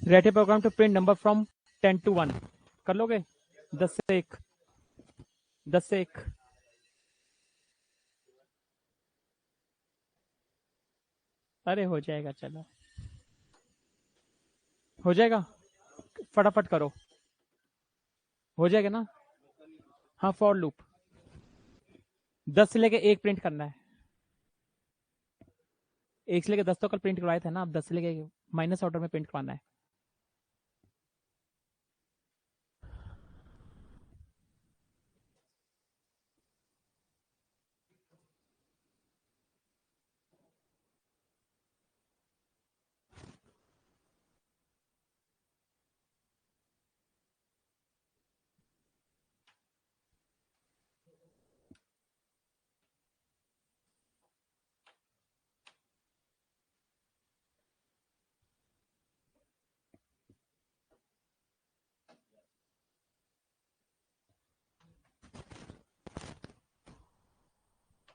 Right a program to print number from 10 to 1। कर लोगे? 10 से 1, 10 से 1। अरे हो जाएगा, चलो हो जाएगा, फटाफट करो, हो जाएगा ना। हाँ, फॉर लूप 10 से लेके 1 प्रिंट करना है। 1 से लेके 10 तो कल प्रिंट करवाए थे ना, अब 10 से लेके माइनस ऑर्डर में प्रिंट करवाना है।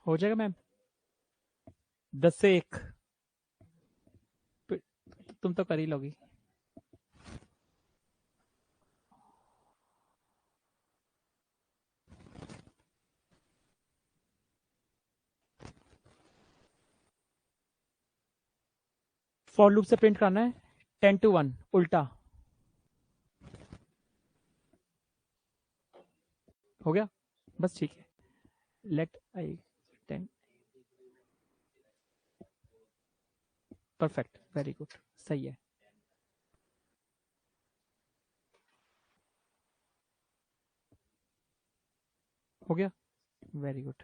हो जाएगा मैम, 10 से 1 तुम तो कर ही लोगी। फॉर लूप से प्रिंट करना है 10 to 1 उल्टा। हो गया, बस ठीक है। लेट आई 10, परफेक्ट, वेरी गुड, सही है। हो गया, वेरी गुड।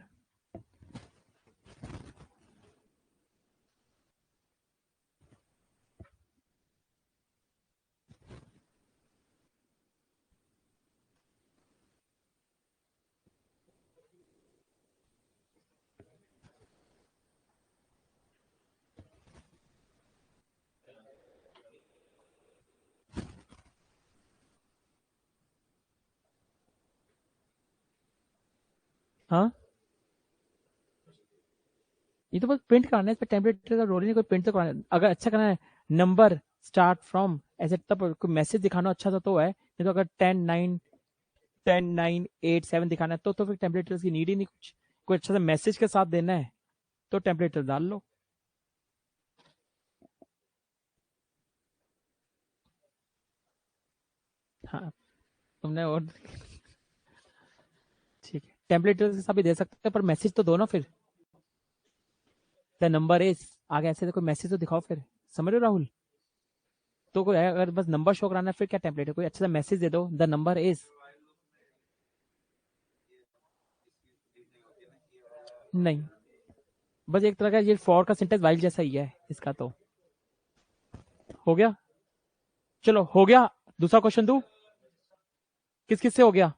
हाँ, ये तो बस प्रिंट कराना है, इस पर टेम्पलेट का रोल ही नहीं, कोई प्रिंट तो कराना है। अगर अच्छा करना है नंबर स्टार्ट फ्रॉम ऐसे, तब कोई मैसेज दिखाना अच्छा सा तो है, नहीं तो अगर 10 9 10 9 8 7 दिखाना है तो फिर टेम्पलेटर्स की नीड ही नहीं कुछ। कोई अच्छा सा मैसेज के साथ देना है तो टेम्पलेटर डाल लो। हाँ, तुमने और ठीक है, टेम्पलेटर्स के साथ भी दे सकते हैं, पर मैसेज तो दो ना फिर। द नंबर इज आगे ऐसे तो कोई मैसेज तो दिखाओ फिर, समझ रहे हो राहुल? तो कोई अगर बस नंबर शो कराना है फिर क्या टेम्पलेट है, कोई अच्छा सा मैसेज दे दो, द नंबर इज। नहीं, बस एक तरह का ये फॉर का सिंटेक्स वाइल जैसा ही है इसका तो। हो गया, चलो हो गया। दूसरा क्वेश्चन दू, किस किस से हो गया?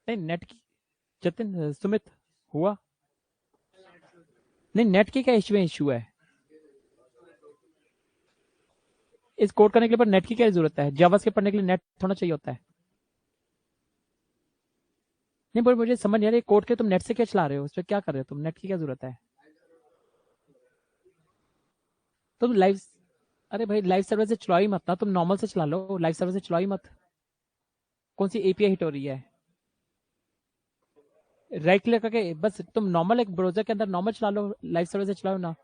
नहीं नेट की, जतिन सुमित हुआ? नहीं, नेट की क्या इशू है? इस कोड करने के लिए पर नेट की क्या जरूरत है? जावास्क्रिप्ट पढ़ने के लिए नेट थोड़ा चाहिए होता है। नहीं, पर मुझे समझ नहीं आ रहा कोड के तुम नेट से क्या चला रहे हो, उस पर क्या कर रहे हो तुम, नेट की क्या जरूरत है? तुम लाइव, अरे भाई लाइव सर्वर से चलाओ ही मत ना, तुम नॉर्मल से चला लो, लाइव सर्वर से चलाओ ही मत। कौन सी एपीआई हिट हो रही है? राइट क्लिक करके बस तुम नॉर्मल एक ब्राउजर के अंदर नॉर्मल चला लो, लाइव सर्वर से चलाओ ना।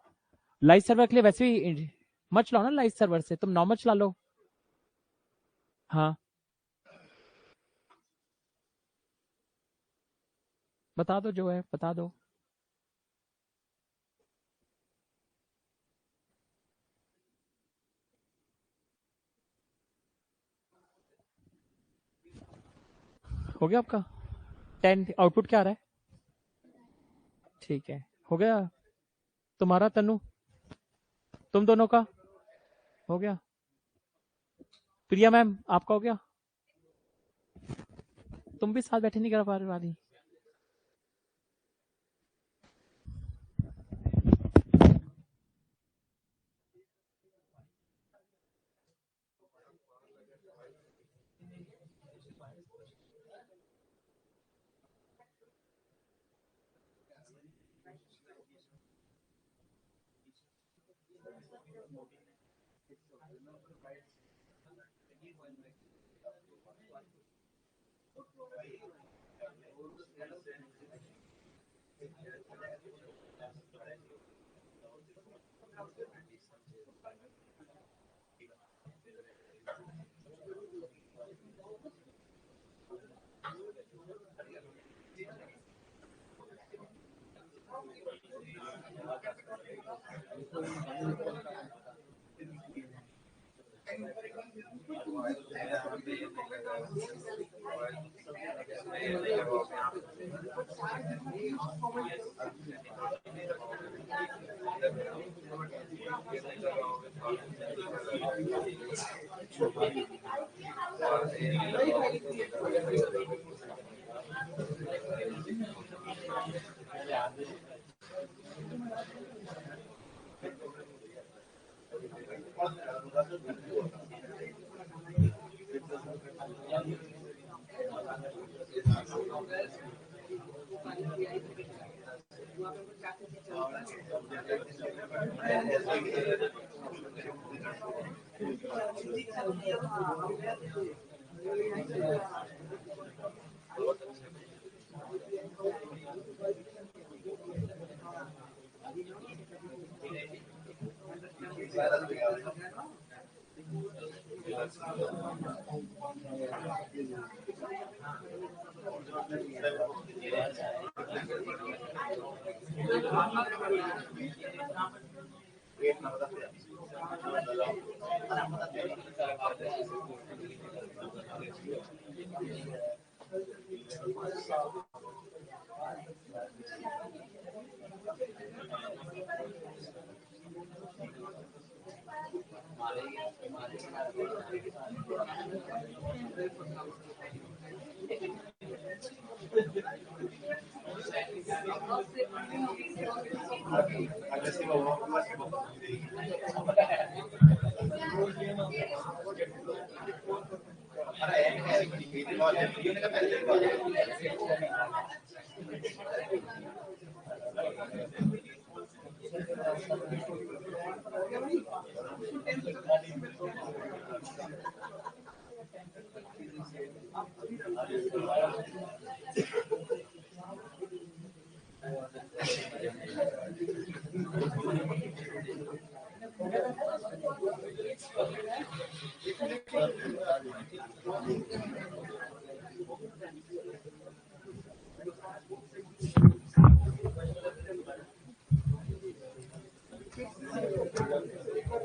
लाइव सर्वर के लिए वैसे भी मत चलाओ ना, लाइव सर्वर से तुम नॉर्मल चला लो। हाँ, बता दो जो है बता दो। हो गया आपका 10 आउटपुट क्या आ रहा है? ठीक है, हो गया तुम्हारा तनु, तुम दोनों का हो गया। प्रिया मैम आपका हो गया? तुम भी साथ बैठे नहीं कर पा रही वाली।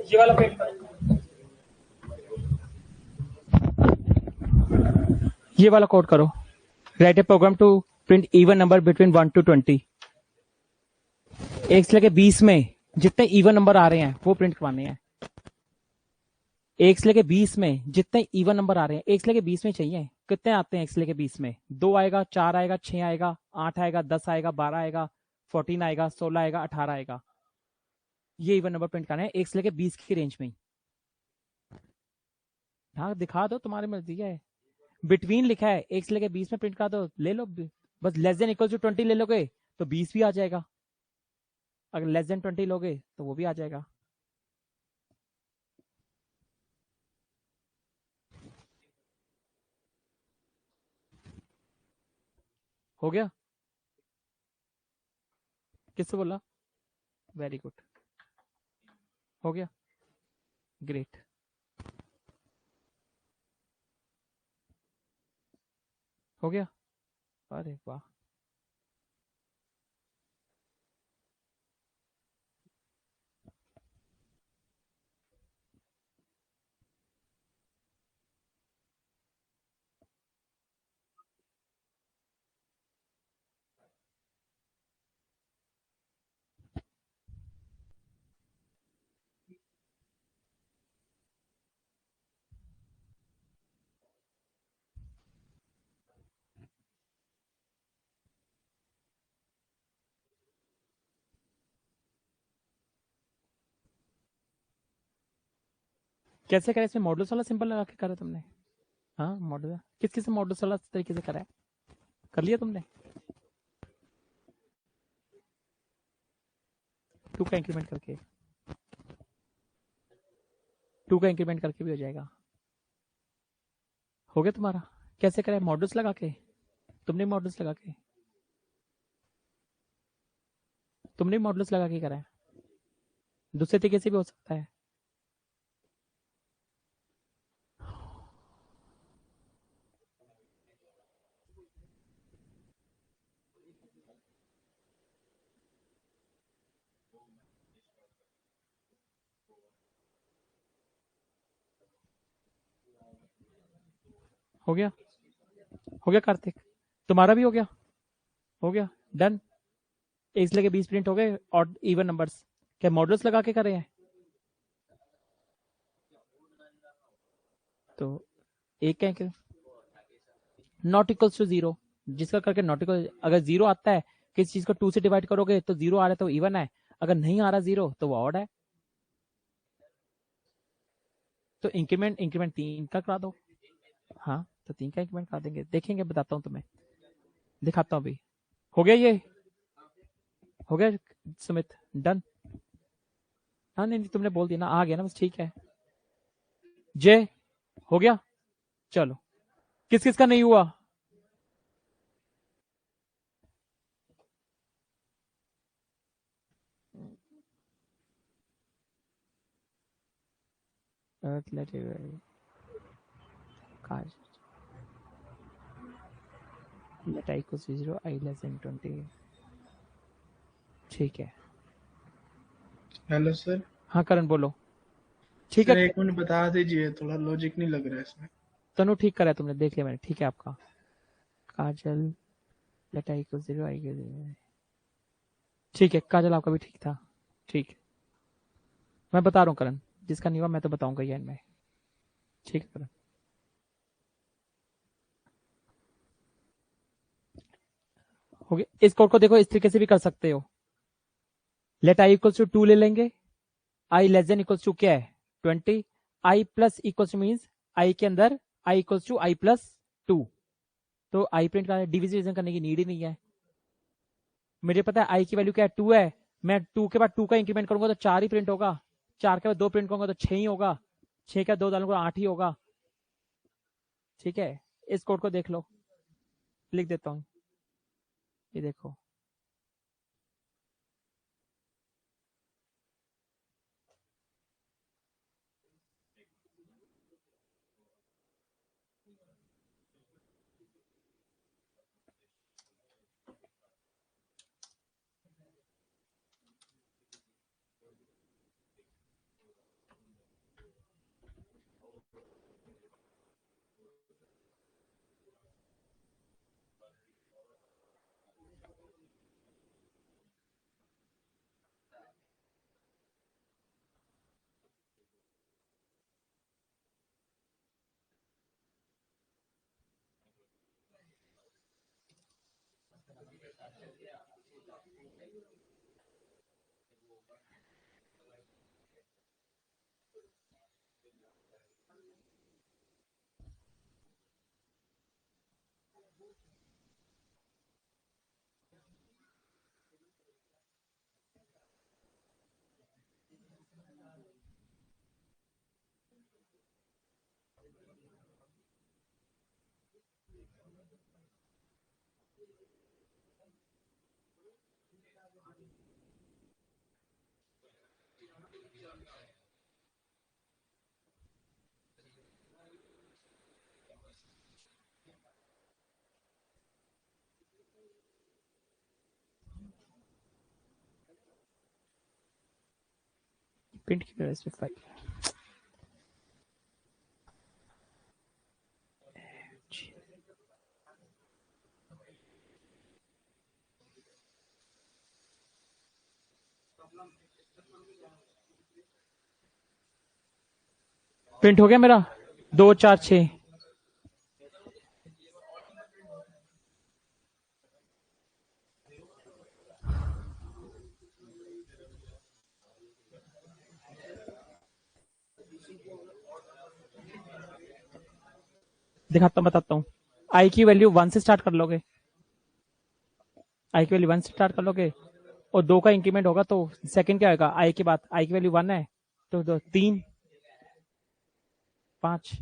ये वाला प्रिंट ये वाला कोड करो. Write a program to print even number between 1 to 20. 1 से लेके 20 में जितने इवन नंबर आ रहे हैं वो प्रिंट करवाने हैं. 1 से लेके 20 में जितने इवन नंबर आ रहे हैं 1 से लेके 20 में चाहिए. कितने आते हैं 1 से लेके 20 में? 2 आएगा, 4 आएगा, 6 आएगा, 8 आएगा, 10 आएगा, 12 आएगा, 14 आएगा, 16 आएगा, 18 आएगा. ये इवन नंबर प्रिंट करना है 1 से लेके 20 की रेंज में. हाँ दिखा दो, तुम्हारी मर्जी है. बिटवीन लिखा है 1 से लेके 20 में प्रिंट कर दो, ले लो. बस लेस देन इक्वल टू 20 ले लोगे तो 20 भी आ जाएगा. अगर लेस देन 20 लोगे तो वो भी आ जाएगा. हो गया? किससे बोला? Very good. हो गया. ग्रेट. हो गया. अरे वाह. कैसे करा? इसमें मॉडल्स वाला सिंबल लगा के करा तुमने? हाँ मॉडल. किस किस मॉडल्स वाला तरीके से करा है? कर लिया तुमने? 2 का इंक्रीमेंट करके. 2 का इंक्रीमेंट करके भी हो जाएगा। हो गया तुम्हारा? कैसे करें? मॉड्यूल्स लगा के? तुमने मॉड्यूल्स लगा के करा है। दूसरे तरीके से भी हो सकता है। हो गया? हो गया कार्तिक? तुम्हारा भी हो गया? हो गया, डन। इसलिए के 20 प्रिंट हो गए और इवन नंबर्स। क्या मॉडल्स लगा के करे हैं? तो एक क्या नॉट इक्वल्स टू 0, जिसका करके नॉट इक्वल, अगर 0 आता है किसी चीज को 2 से डिवाइड करोगे तो 0 आ रहा है तो इवन है, अगर नहीं आ रहा 0 तो वो ऑड है। तो इंक्रीमेंट 3 का करा दो। हाँ, तो 3 का इंक्रीमेंट करा देंगे, देखेंगे, बताता हूँ तुम्हें, दिखाता हूँ अभी। हो गया? ये हो गया सुमित? डन? हाँ, नहीं तुमने बोल दिया ना, आ गया ना, बस ठीक है। जय हो गया? चलो, किस किस का नहीं हुआ? let I equals 0, I less than 20। ठीक है। Hello sir. हाँ करण बोलो। ठीक है, सर एक मिनट बता दीजिए, थोड़ा लॉजिक नहीं लग रहा है इसमें। तनु ठीक करा है तुमने, देख लिया मैंने, ठीक है आपका। काजल लेट आई इक्वल 0, आई 0। ठीक है काजल, आपका भी ठीक था। ठीक है, मैं बता रहा हूँ करण, जिसका नहीं हुआ मैं तो बताऊंगा ये में। ठीक है करण। हो गया? इस कोड को देखो, इस तरीके से भी कर सकते हो। लेट आई इक्वल्स टू 2 ले लेंगे, i less than equals to क्या है 20, i plus equals to means i के अंदर i equals to i plus 2। तो आई प्रिंट का डिविजन करने की नीड ही नहीं है। मुझे पता है आई की वैल्यू क्या है, 2 है। मैं 2 के बाद 2 का इंक्रीमेंट करूंगा तो 4 ही प्रिंट होगा, 4 के बाद 2 प्रिंट करूंगा तो 6 ही होगा, 6 के बाद 2 डालूंगा 8 ही होगा। ठीक है, इस कोड को देख लो, लिख देता हूं, ये देखो। प्रिंट की वजह से फाइल प्रिंट हो गया मेरा 2 4 6। दिखाता हूं, बताता हूं। आई की वैल्यू 1 से स्टार्ट कर लोगे, आई की वैल्यू 1 से स्टार्ट कर लोगे और 2 का इंक्रीमेंट होगा तो सेकंड क्या होगा, आई के बाद आई की वैल्यू 1 है तो 3, 5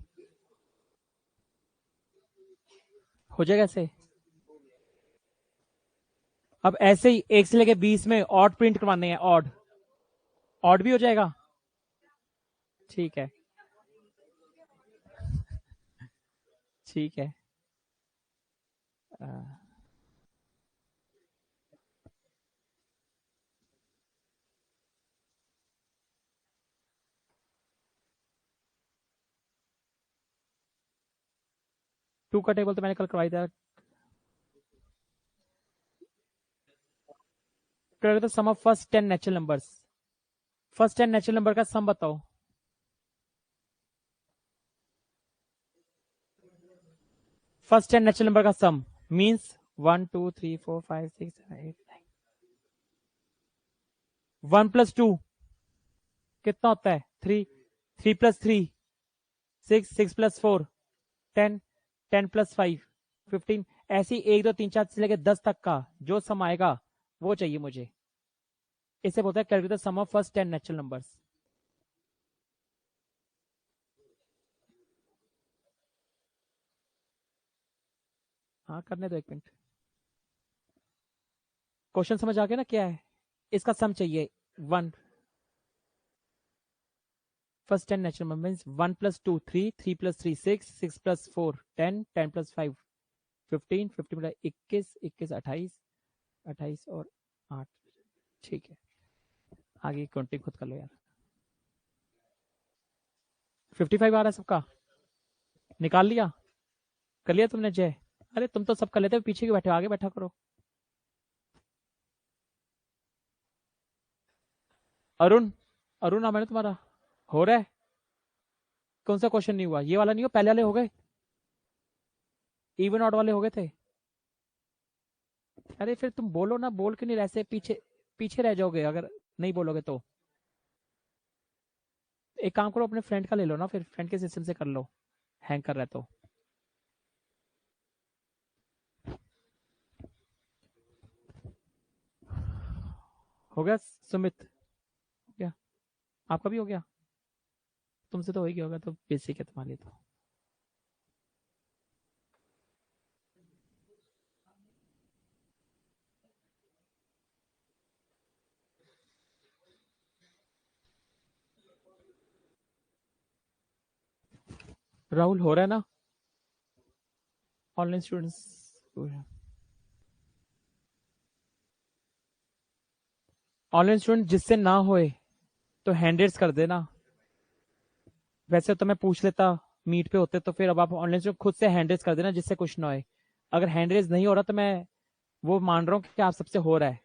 हो जाएगा ऐसे। अब ऐसे ही 1 से लेके 20 में ऑड प्रिंट करवाने हैं, ऑड ऑड भी हो जाएगा। ठीक है ठीक है। 2 का टेबल तो मैंने कल करवाई था। तो sum of first 10 natural numbers, first 10 natural number का सम बताओ। फर्स्ट 10 नेचुरल नंबर का सम मींस 1 2 3 4 5 6 7 8 9। 1 प्लस 2 कितना होता है? 3। 3 प्लस 3 6। 6 प्लस 4 10। 10 प्लस 5 15। ऐसी 1 2 3 4 से लेकर 10 तक का जो सम आएगा वो चाहिए मुझे। इसे बोलते हैं calculate the sum of first 10 natural numbers. हाँ करने दो 1 मिनट। क्वेश्चन समझ आ गया ना क्या है? इसका सम चाहिए 1। First 10 natural number means 1 plus 2 3। 3 plus 3 6। 6 plus 4 10। 10 plus 5 15। 15 plus 21। 21 28। 28 और 8। ठीक है आगे काउंटिंग खुद कर लो यार। 55 आ रहा है सबका? निकाल लिया? कर लिया तुमने जय? अरे तुम तो सब कर लेते हो, पीछे क्यों बैठे हो? आगे बैठा करो। अरुण, अरुण नाम है ना तुम्हारा? हो रहा है? कौन सा क्वेश्चन नहीं हुआ? ये वाला नहीं हो? पहले वाले हो गए? इवन ऑड वाले हो गए थे? अरे फिर तुम बोलो ना, बोल के नहीं ऐसे पीछे पीछे रह जाओगे अगर नहीं बोलोगे तो। एक काम करो अपने फ्रेंड का ले लो ना, फिर फ्रेंड के सिस्टम से कर लो, हैंग कर रहा है तो। हो गया सुमित? हो गया? आपका भी हो गया? तुमसे तो हो ही गया होगा, तो बेसिक है तुम्हारे लिए तो। राहुल हो रहा है ना? ऑनलाइन स्टूडेंट्स, ऑनलाइन स्टूडेंट जिससे ना होए तो हैंड रेज कर देना। वैसे तो मैं पूछ लेता मीट पे होते, तो फिर अब आप ऑनलाइन स्टूडेंट खुद से हैंड रेज कर देना जिससे कुछ ना होए। अगर हैंड रेज नहीं हो रहा तो मैं वो मान रहा हूँ कि आप सबसे हो रहा है।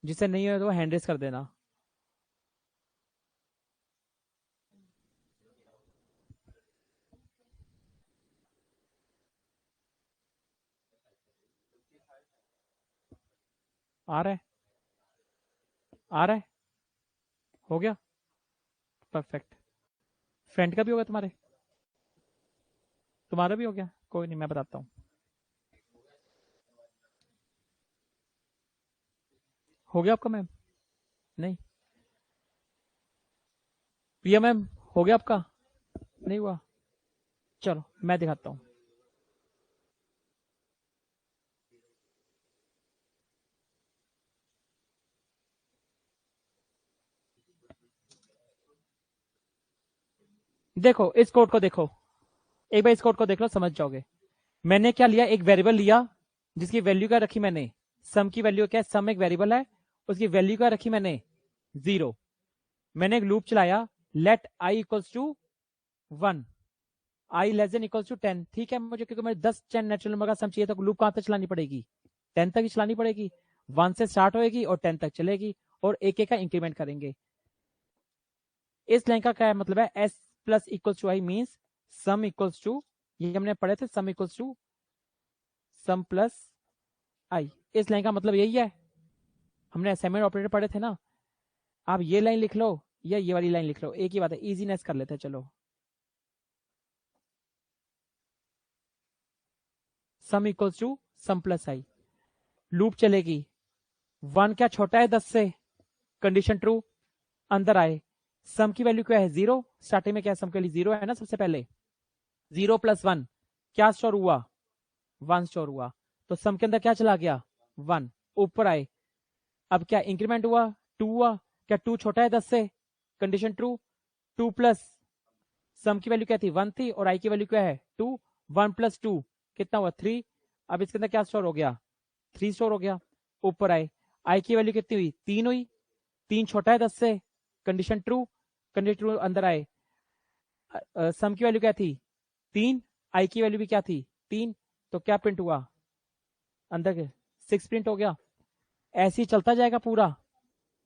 जिससे नहीं हो तो हैंड रेज कर देना। आ रहा है? आ रहा है? हो गया? परफेक्ट। फ्रेंड का भी हो गया तुम्हारे? तुम्हारा भी हो गया? कोई नहीं मैं बताता हूँ। हो गया आपका मैम? नहीं। प्रिया मैम हो गया आपका? नहीं हुआ? चलो मैं दिखाता हूँ। देखो इस कोड को देखो, एक बार इस कोड को देख लो समझ जाओगे। मैंने क्या लिया? एक वेरिएबल लिया जिसकी वैल्यू क्या रखी मैंने? सम की वैल्यू क्या है? सम एक वेरिएबल है, उसकी वैल्यू क्या रखी मैंने? 0। मैंने एक लूप चलाया, let I equals to 1, I less than equals to 10। ठीक है, मुझे क्योंकि मुझे 10 10 नेचुरल नंबर का सम चाहिए तो लूप कहां तक चलानी पड़ेगी? 10 तक ही चलानी पड़ेगी। 1 से स्टार्ट होएगी और 10 तक चलेगी, और एक एक का इंक्रीमेंट करेंगे। इस लाइन का क्या मतलब है? S plus equals to i means sum equals to, ये हमने पढ़े थे, sum equals to sum plus i. इस लाइन का मतलब यही है, हमने असाइनमेंट ऑपरेटर पढ़े थे ना। आप ये लाइन लिख लो या ये वाली लाइन लिख लो, एक ही बात है, इजीनेस कर लेते हैं। चलो sum equals to sum plus I, loop चलेगी। 1 क्या छोटा है 10 से? कंडीशन ट्रू, अंदर आए। सम की वैल्यू क्या है 0, स्टार्टिंग में क्या है, सम की वैल्यू 0 है ना, सबसे पहले 0 + 1 क्या स्टोर हुआ, 1 स्टोर हुआ, तो सम के अंदर क्या चला गया 1, ऊपर आए। अब क्या इंक्रीमेंट हुआ, 2 हुआ, क्या 2 छोटा है 10 से, कंडीशन ट्रू, 2 प्लस सम की वैल्यू क्या थी 1 थी और आई की वैल्यू क्या है 2, 1 + 2 कितना हुआ 3। अब इसके अंदर क्या स्टोर हो गया 3 स्टोर हो गया, ऊपर आए, आई की वैल्यू कितनी हुई 3 हुई, 3 छोटा है 10 से, कंडीशन ट्रू, कंडीशन ट्रू, अंदर आए, सम की वैल्यू क्या थी 3, आई की वैल्यू भी क्या थी 3, तो क्या प्रिंट हुआ अंदर के 6 प्रिंट हो गया। ऐसे ही चलता जाएगा पूरा।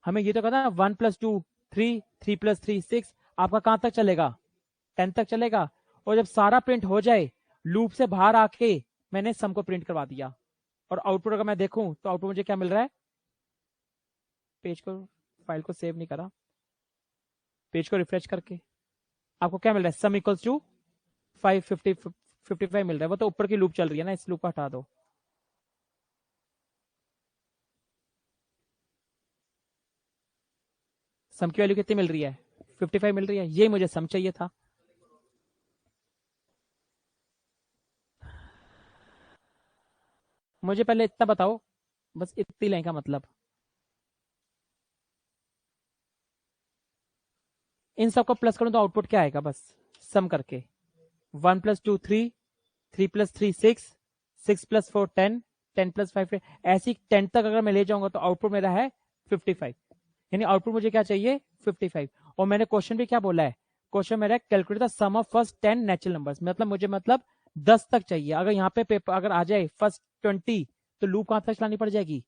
हमें ये तो कहना 1 + 2 3, 3 + 3 6, आपका कहां तक चलेगा 10 तक चलेगा। और जब सारा प्रिंट हो जाए, लूप से बाहर आके मैंने सम को प्रिंट करवा दिया, और आउटपुट अगर मैं देखूं तो आउटपुट मुझे क्या मिल रहा है, पेज को, फाइल को सेव नहीं करा, पेज को रिफ्रेश करके आपको क्या मिल रहा है, सम इक्वल्स टू 55 मिल रहा है। वो तो ऊपर की लूप चल रही है ना, इस लूप को हटा दो। सम की वैल्यू कितनी मिल रही है 55 मिल रही है, ये मुझे सम चाहिए था। मुझे पहले इतना बताओ, बस इतनी लाइन का मतलब, इन सबको प्लस करूं तो आउटपुट क्या आएगा, बस सम करके 1 + 2 3, 3 + 3 6, 6 + 4 10, 10 + 5 ऐसी 10 तक अगर मैं ले जाऊंगा तो आउटपुट मेरा है 55। यानी आउटपुट मुझे क्या चाहिए 55। और मैंने क्वेश्चन भी क्या बोला है, क्वेश्चन मेरा calculate the sum of first 10 natural numbers, मतलब मुझे मतलब 10 तक चाहिए। अगर यहाँ पे पेपर अगर आ जाए फर्स्ट 20, तो लूप कहां तक चलानी पड़ जाएगी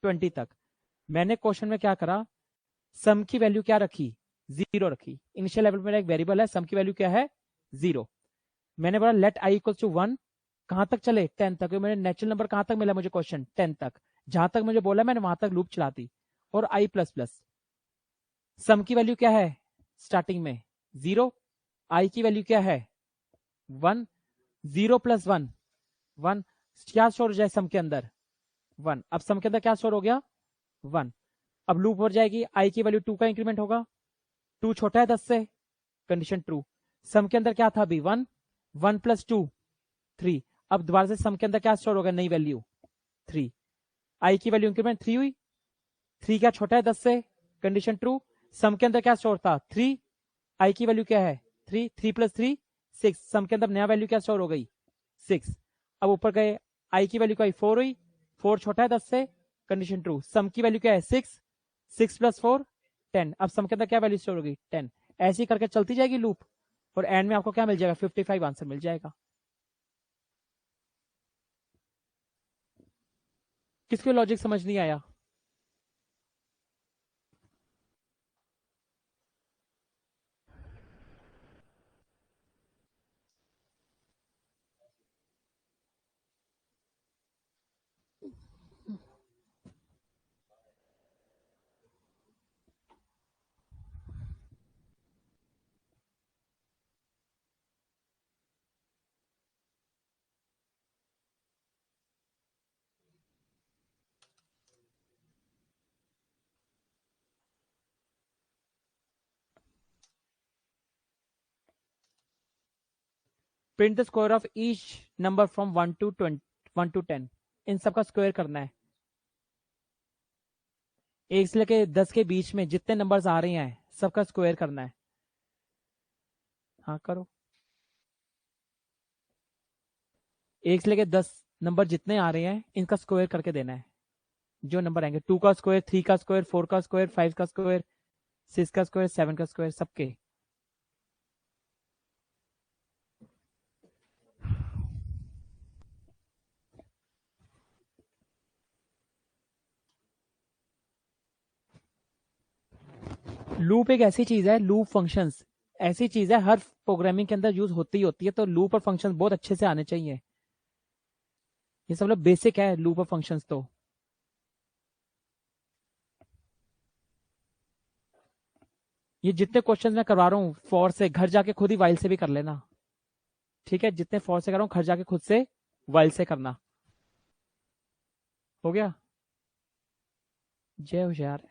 20 तक। मैंने क्वेश्चन में क्या करा, सम की वैल्यू क्या रखी 0 रखी, इनिशियल लेवल में मेरा एक वेरिएबल है, सम की वैल्यू क्या है 0। मैंने बोला लेट आई इक्वल टू 1, कहां तक चले 10 तक, मैंने नेचुरल नंबर कहां तक मिला मुझे क्वेश्चन 10 तक, जहां तक मुझे बोला मैंने वहां तक लूप चला दी। और आई प्लस प्लस, सम की वैल्यू क्या है स्टार्टिंग में 0, आई की वैल्यू क्या है 1, 0 + 1 1, क्या स्टोर हो जाए सम के अंदर 1। अब सम के अंदर क्या स्टोर हो गया 1। अब लूप हो जाएगी, आई की वैल्यू 2 का इंक्रीमेंट होगा, 2 छोटा है 10 से, कंडीशन ट्रू, सम के अंदर क्या था अभी 1, 1 + 2 3। अब दोबारा से सम के अंदर क्या स्टोर होगा नई वैल्यू 3, आई की वैल्यू इंक्रीमेंट 3 हुई, 3 क्या छोटा है 10 से, कंडीशन ट्रू, सम के अंदर क्या स्टोर था 3, आई की वैल्यू क्या है 3, 3 + 3 6, सम के अंदर नया वैल्यू क्या स्टोर हो गई 6। अब ऊपर गए, आई की वैल्यू क्या 4 हुई, 4 छोटा है 10 से, कंडीशन ट्रू, सम की वैल्यू क्या है 6, 6 + 4 10। अब सम के अंदर क्या वैल्यू स्टोर होगी 10। ऐसे ही करके चलती जाएगी लूप, और एंड में आपको क्या मिल जाएगा 55 आंसर मिल जाएगा। किसको लॉजिक समझ नहीं आया। Print the square of each number from 1 to 10, इन सबका स्क्वायर करना है। 1 से लेके 10 के बीच में जितने नंबर्स आ रहे हैं सबका स्क्वायर करना है। हाँ करो। 1 से लेके 10 नंबर जितने आ रहे हैं इनका स्क्वायर करके देना है। जो नंबर आएंगे 2 का स्क्वायर, 3 का स्क्वायर, 4 का स्क्वायर, 5 का स्क्वायर, 6 का स्क्वायर, 7 का स्क्वायर, सबके। लूप एक ऐसी चीज है, लूप फंक्शंस ऐसी चीज है हर प्रोग्रामिंग के अंदर यूज होती ही होती है, तो लूप और फंक्शन बहुत अच्छे से आने चाहिए। ये सब लोग बेसिक है लूप और फंक्शंस तो। ये जितने क्वेश्चन मैं करवा रहा हूँ फॉर से, घर जाके खुद ही वाइल से भी कर लेना, ठीक है। जितने फॉर से कर रहा हूँ घर जाके खुद से वाइल से करना। हो गया। जय होशियार।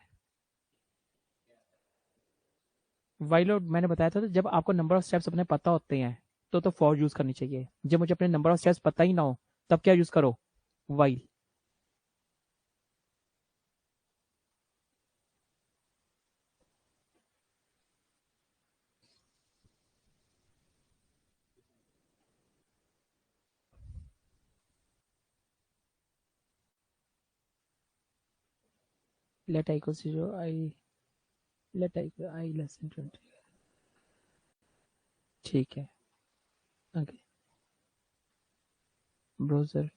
वाइल लोड मैंने बताया था, तो जब आपको नंबर ऑफ स्टेप्स अपने पता होते हैं तो फॉर यूज करनी चाहिए। जब मुझे अपने नंबर ऑफ स्टेप्स पता ही ना हो तब क्या यूज करो, while. Late I equals 0 I, late I less then 20। ठीक है, ओके। ब्राउजर,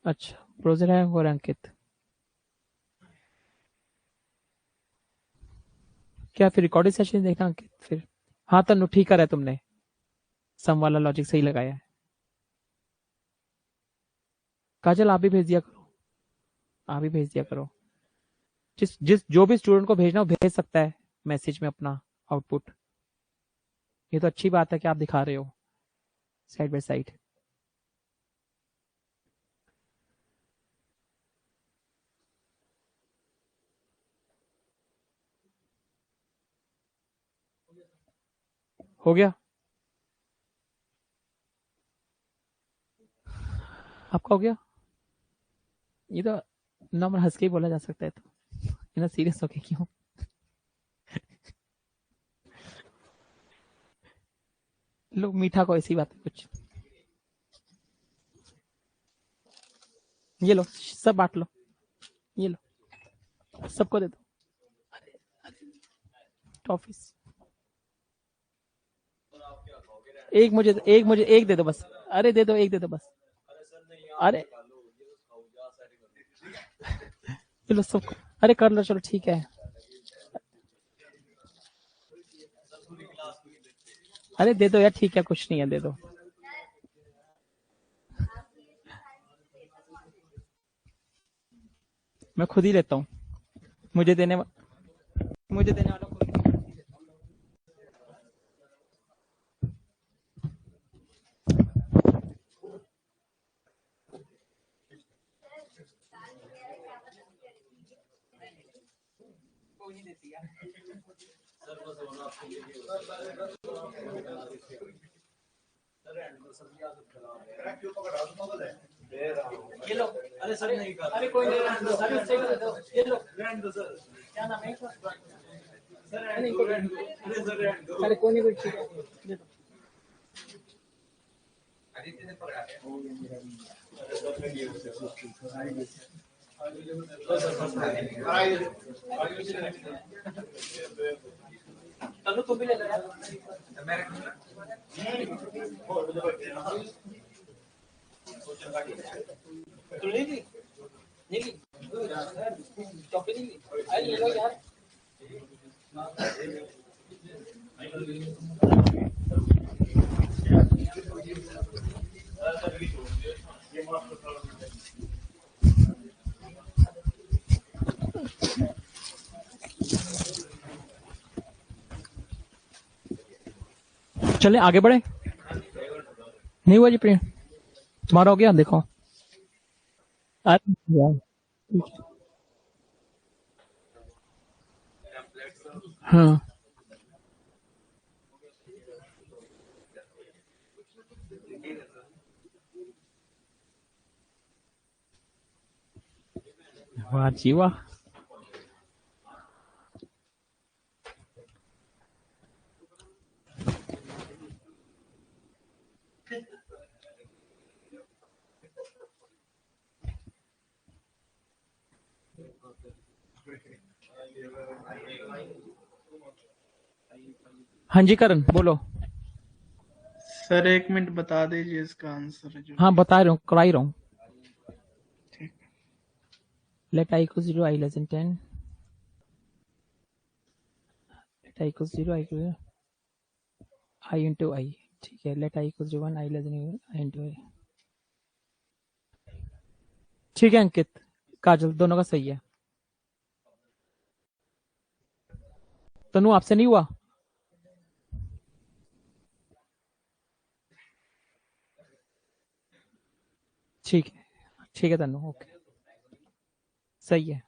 अच्छा ब्राउजर है और अंकित, क्या फिर रिकॉर्डिंग सेशन देखना अंकित फिर? हाँ तनु ठीक करा है तुमने, सम वाला लॉजिक सही लगाया है। काजल आप भी भेज दिया करो, आप भी भेज दिया करो। जिस जिस जो भी स्टूडेंट को भेजना हो भेज सकता है मैसेज में अपना आउटपुट। ये तो अच्छी बात है कि आप दिखा रहे हो साइड बाय साइड। हो गया आपका? हो गया? ये तो नॉर्मल हंस के ही बोला जा सकता है, तो इतना सीरियस होके क्यों? लोग मीठा को ऐसी बात है कुछ। ये लो सब बांट लो, ये लो सबको दे दो टॉफीज। एक मुझे एक दे दो बस। अरे दे दो, एक दे दो बस। अरे चलो सबको, अरे कर लो चलो ठीक है। अरे दे दो यार, ठीक है कुछ नहीं है, दे दो। मैं खुद ही लेता हूँ, मुझे देने मुझे देने वाला कोई नहीं। कोई नहीं देती यार। ये लो, अरे सर नहीं, अरे कोई नहीं, अरे सही दे दो, ये लो क्या नाम है सर? नहीं कोई, अरे कोई नहीं, कोई ठीक है दे दो। चलो तुम भी ले लो यार। तू ले ली, ले ली टॉफी ले ली, अरे ले लो यार। चले आगे बढ़े, नहीं हुआ जी प्रिंट? तुम्हारा हो गया देखो। अरे यार हाँ वाह जी वाह। हाँ जी करण बोलो। सर 1 मिनट बता दीजिए इसका आंसर जो हाँ भी। बता रहा हूँ, कराई रहा हूँ। ठीक। Let i equal 0 i less than 10, let i equal 0 i into i. ठीक है, let i equal 1 I less than i into i. ठीक है अंकित काजल दोनों का सही है। तनु आपसे नहीं हुआ? ठीक है तनु, ओके सही है।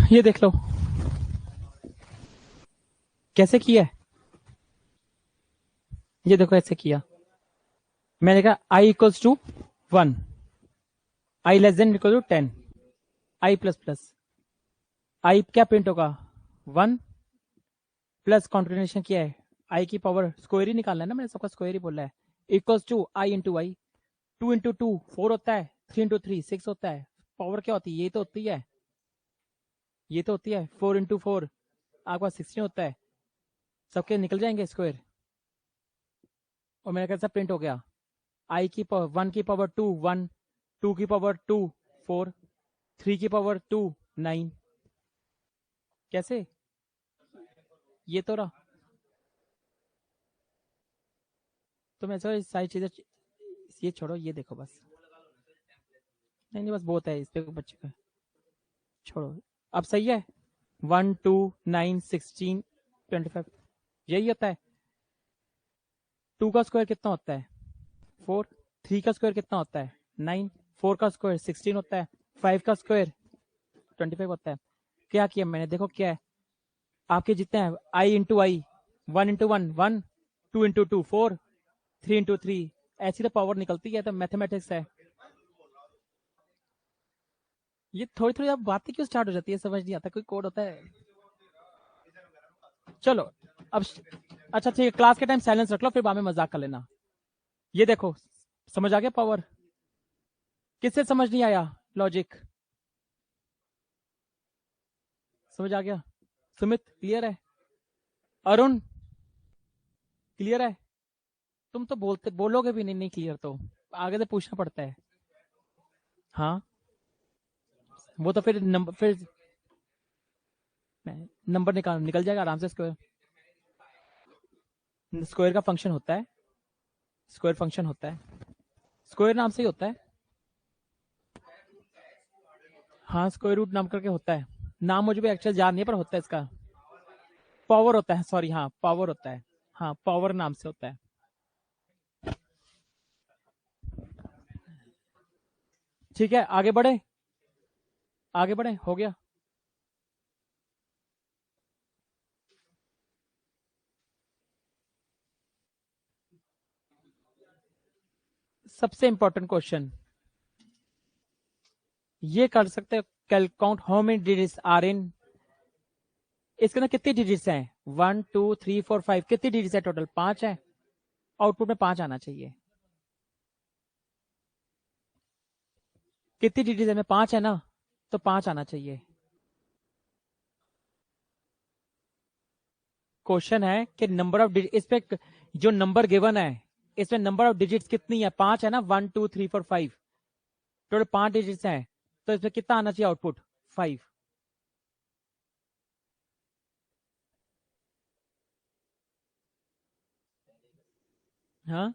ये देख लो कैसे किया है। ये देखो ऐसे किया, मैंने कहा i equals to 1, I less than equal to 10, i plus plus, i क्या प्रिंट होगा 1 प्लस कॉन्टिन्यूशन किया है, आई की पावर स्क्वायर ही निकालना है ना, मैंने सबका स्क्वायर ही बोला है, equals to I into I, 2 into 2 4 होता है, 3 इंटू 3 6 होता है, पावर क्या होती है, ये तो होती है, ये तो होती है 4 इंटू 4 आपके पास 16 होता है, सबके निकल जाएंगे स्क्वायर, और मेरा कैसा प्रिंट हो गया, आई की पावर 1 की पावर 2 1, 2 की पावर 2 4, 3 की पावर 2 9, कैसे, ये तो रहा। तो मैं सर सारी चीजें, ये छोड़ो, ये देखो बस, नहीं नहीं बस बहुत है इस पे बच्चे का, छोड़ो, अब सही है, 1 2 9 16 25, यही होता है। 2 का स्क्वायर कितना होता है 4, 3 का स्क्वायर कितना होता है 9, 4 का स्क्वायर 16 होता है, 5 का स्क्वायर 25 होता है। क्या किया मैंने, देखो क्या है, आपके जितने हैं आई इंटू आई, 1 इंटू 1 1, 2 इंटू 2 4, 3 इंटू 3, ऐसी तो पावर निकलती है, तो मैथमेटिक्स है। ये थोड़ी थोड़ी आप बातें क्यों स्टार्ट हो जाती है, समझ नहीं आता, कोई कोड होता है। चलो अब, अच्छा ठीक है, क्लास के टाइम साइलेंस रख लो, फिर बाद में मजाक कर लेना। ये देखो, समझ आ गया पावर, किससे समझ नहीं आया लॉजिक, समझ आ गया, सुमित क्लियर है, अरुण क्लियर है, तुम तो बोलोगे भी नहीं, नहीं क्लियर तो आगे से पूछना पड़ता है। हाँ, वो तो फिर नंबर निकल जाएगा आराम से, स्क्वायर, स्क्वायर का फंक्शन होता है, स्क्वायर फंक्शन होता है, स्क्वायर नाम से ही होता है। हाँ, स्क्वायर रूट नाम करके होता है, नाम मुझे भी एक्चुअल याद नहीं है, पर होता है इसका, पावर होता है, सॉरी हाँ पावर होता है, हाँ पावर नाम से होता है। ठीक है, आगे बढ़े, आगे बढ़े, हो गया। सबसे इंपॉर्टेंट क्वेश्चन ये कर सकते हो, कैल count how many digits are in, इसके अंदर कितनी डिजिट्स हैं, 1 2 3 4 5, कितनी डिजिट्स है टोटल, 5 है, आउटपुट में 5 आना चाहिए, कितनी डिजिट्स है में 5 है ना, तो 5 आना चाहिए। क्वेश्चन है कि नंबर ऑफ डिजिट, इस पे जो नंबर गिवन है इसमें नंबर ऑफ डिजिट्स कितनी है, 5 है ना, 1 2 3 4 5, टोटल 5 डिजिट्स हैं, तो इसमें कितना आना चाहिए आउटपुट, 5। हाँ,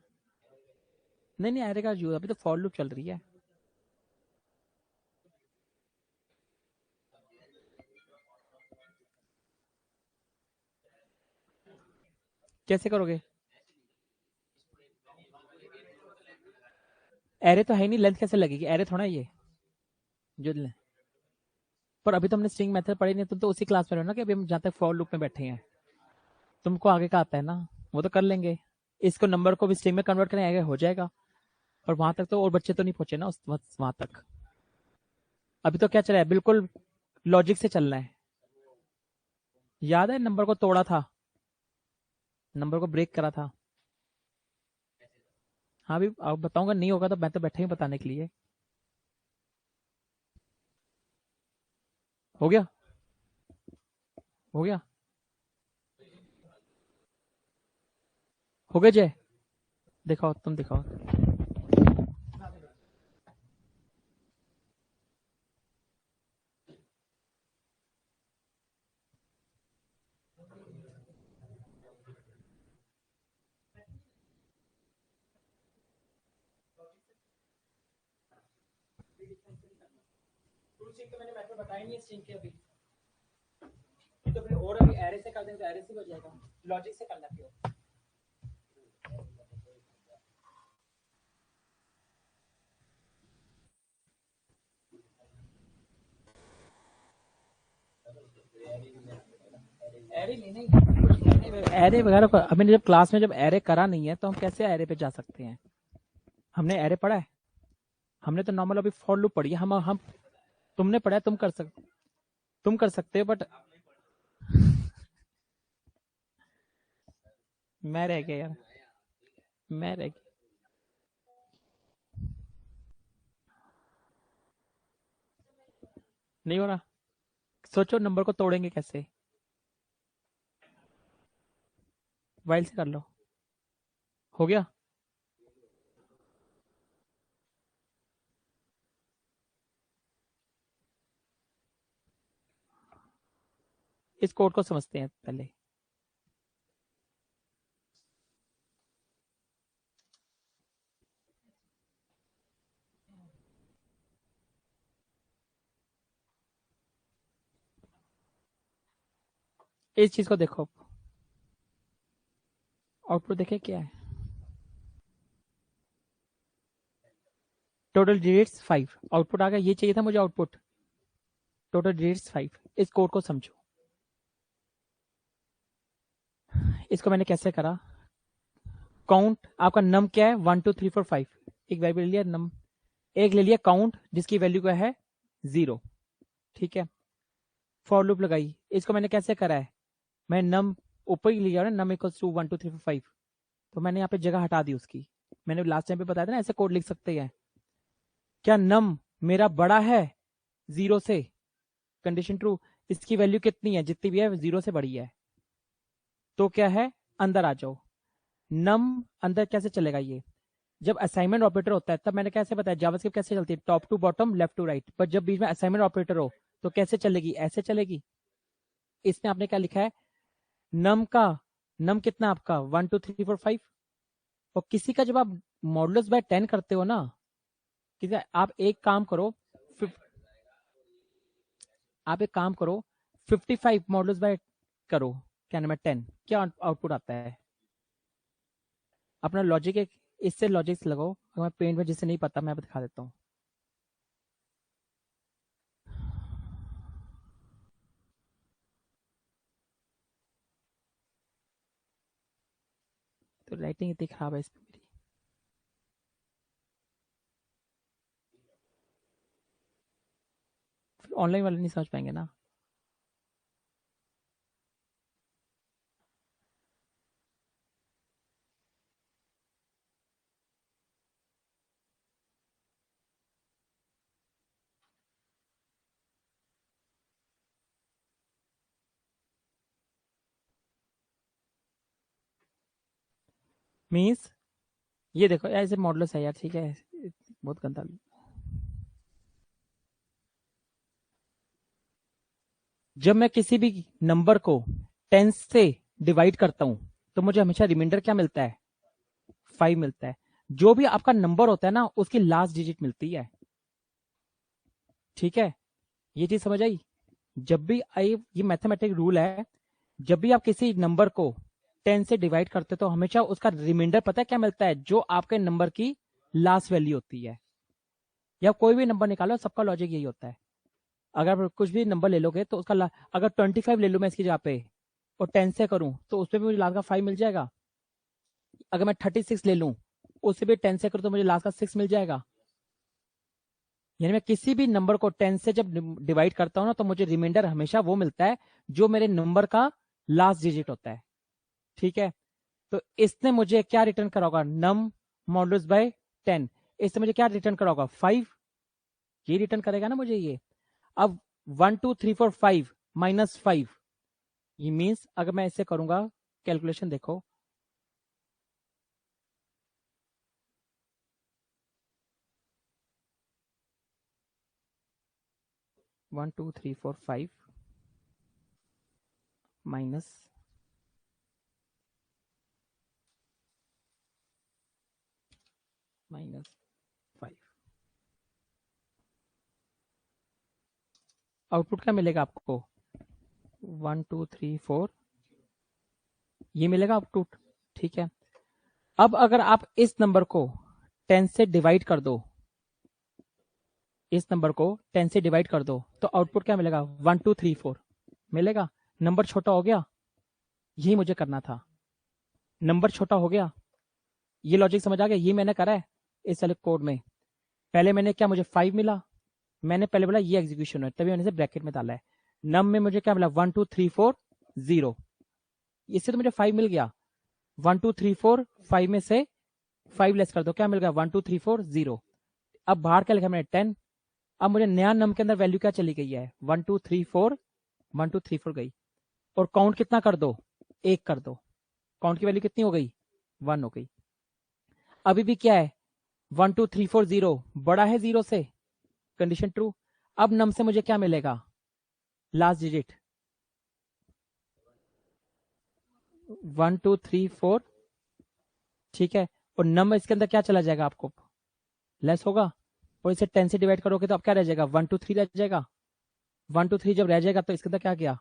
नहीं नहीं आएगा जो, अभी तो फॉर लूप चल रही है। कैसे करोगे, एरे तो है नहीं, लेंथ कैसे लगेगी, एरे थोड़ा ये जो पर अभी तो हमने स्ट्रिंग मेथड पढ़ी नहीं, तुम तो उसी क्लास में हो ना, कि अभी हम जहाँ तक फॉर लूप में बैठे हैं, तुमको आगे का आता है ना, वो तो कर लेंगे, इसको नंबर को भी स्ट्रिंग में कन्वर्ट करें, आगे हो जाएगा, पर वहां तक तो और बच्चे तो नहीं पहुंचे ना उस वहां तक, अभी तो क्या चला है, बिल्कुल लॉजिक से चलना है। याद है नंबर को तोड़ा था, नंबर को ब्रेक करा था। हाँ भी आप बताऊंगा, नहीं होगा तो मैं तो बैठा ही बताने के लिए। हो गया, हो गया, हो गया जय, दिखाओ तुम दिखाओ। टू स्ट्रिंग तो मैंने मेथड बताया नहीं है स्ट्रिंग के अभी, तो फिर और अभी एरे से कर देंगे तो एरे से हो जाएगा, लॉजिक से करना क्यों? एरे लेने एरे वगैरह को अभी जब क्लास में जब एरे करा नहीं है तो हम कैसे एरे पे जा सकते हैं? हमने एरे पढ़ा है? हमने तो नॉर्मल अभी फॉर लूप पढ़ी है। हम तुमने पढ़ा है, तुम कर सकते हो, बट मैं रह गया यार, मैं रह गया। नहीं हो रहा, सोचो नंबर को तोड़ेंगे कैसे? वाइल से कर लो, हो गया। इस कोड को समझते हैं पहले। इस चीज को देखो, आउटपुट देखे क्या है? टोटल डिजिट्स 5, आउटपुट आ गया। ये चाहिए था मुझे आउटपुट, टोटल डिजिट्स 5। इस कोड को समझो, इसको मैंने कैसे करा। काउंट आपका नम क्या है, 1 2 3 4 5, एक वेरिएबल ले लिया नम, एक ले लिया काउंट जिसकी वैल्यू क्या है 0, ठीक है। फॉर लूप लगाई, इसको मैंने कैसे करा है, मैं नम ऊपर ही लिया ना, नम इक्वल्स टू 1 2 3 4 5, तो मैंने यहाँ पे जगह हटा दी उसकी। मैंने लास्ट टाइम पे बताया था ना ऐसे कोड लिख सकते हैं। क्या नम मेरा बड़ा है 0 से? Condition true. इसकी वैल्यू कितनी है, जितनी भी है 0 से बड़ी है, तो क्या है, अंदर आ जाओ। नम अंदर कैसे चलेगा ये, जब असाइनमेंट ऑपरेटर होता है तब मैंने कैसे बताया जावास्क्रिप्ट कैसे चलती है, top to bottom left to right, पर जब बीच में असाइनमेंट ऑपरेटर हो तो कैसे चलेगी, ऐसे चलेगी। इसमें आपने क्या लिखा है, नम का, नम कितना आपका 1 2 3 4 5, और किसी का जब आप मॉडुलस बाय 10 करते हो ना, किसी आप एक काम करो, आप एक काम करो 55 मॉडुलस बाय करो, क्या नाम है 10, क्या आउटपुट आता है? अपना लॉजिक एक इससे लॉजिक लगाओ, अगर मैं पेंट में जिसे नहीं पता मैं दिखा देता हूँ। तो राइटिंग इतनी खराब है इस पे मेरी। फिर ऑनलाइन वाले नहीं समझ पाएंगे ना। मीन्स ये देखो ऐसे मॉडल्स है यार, ठीक है, बहुत गंदा। जब मैं किसी भी नंबर को 10 से डिवाइड करता हूं तो मुझे हमेशा रिमाइंडर क्या मिलता है, 5 मिलता है। जो भी आपका नंबर होता है ना उसकी लास्ट डिजिट मिलती है, ठीक है। ये चीज समझ आई? जब भी आई, ये मैथमेटिक रूल है, जब भी आप किसी नंबर को 10 से डिवाइड करते हो तो हमेशा उसका रिमाइंडर पता है क्या मिलता है, जो आपके नंबर की लास्ट वैल्यू होती है। या कोई भी नंबर निकालो, सबका लॉजिक यही होता है। अगर कुछ भी नंबर ले लोगे तो उसका अगर 25 ले लूं मैं इसकी जगह पे और 10 से करूं तो उसमें भी मुझे लास्ट का 5 मिल जाएगा। अगर मैं 36 ले लूं उससे भी 10 से करूं तो मुझे लास्ट का 6 मिल जाएगा। यानी मैं किसी भी नंबर को 10 से जब डिवाइड करता हूं ना तो मुझे रिमाइंडर हमेशा वो मिलता है जो मेरे नंबर का लास्ट डिजिट होता है, ठीक है। तो इसने मुझे क्या रिटर्न करा होगा, नम मॉडुलस बाय 10, इससे मुझे क्या रिटर्न करा होगा, 5, ये रिटर्न करेगा ना मुझे ये। अब 1 2 3 4 5 माइनस 5, ये मीन्स अगर मैं ऐसे करूंगा, कैलकुलेशन देखो, one two three four five minus minus 5, output क्या मिलेगा आपको? 1 2 3 4 ये मिलेगा आउटपुट। ठीक है, अब अगर आप इस नंबर को 10 से डिवाइड कर दो, इस नंबर को 10 से डिवाइड कर दो, तो आउटपुट क्या मिलेगा? 1 2 3 4 मिलेगा। नंबर छोटा हो गया, यही मुझे करना था। नंबर छोटा हो गया, ये लॉजिक समझ आ गया? ये मैंने करा है इस वाले कोड में। पहले मैंने क्या, मुझे 5 मिला, मैंने पहले बोला ये एग्जीक्यूशन है, तभी मैंने इसे ब्रैकेट में डाला है। नम में मुझे क्या मिला? 1 2 3 4 0, इससे तो मुझे 5 मिल गया। 1 2 3 4 5 में से 5 लेस कर दो, क्या मिल गया? 1 2 3 4 0। अब बाहर क्या लिखा मैंने? 10। अब मुझे नया नम के अंदर वैल्यू क्या चली गई है? 1 2 3 4 गई। और काउंट कितना कर दो? 1 कर दो। काउंट की वैल्यू कितनी हो गई? 1 हो गई। अभी भी क्या है? 1 2 3 4 0 बड़ा है 0 से, कंडीशन ट्रू। अब नम से मुझे क्या मिलेगा? Last digit 1 2 3 4। ठीक है, और नम इसके अंदर क्या चला जाएगा? आपको लेस होगा, और इसे 10 से डिवाइड करोगे तो अब क्या रह जाएगा? 1 2 3 रह जाएगा। 1 2 3 जब रह जाएगा तो इसके अंदर क्या गया?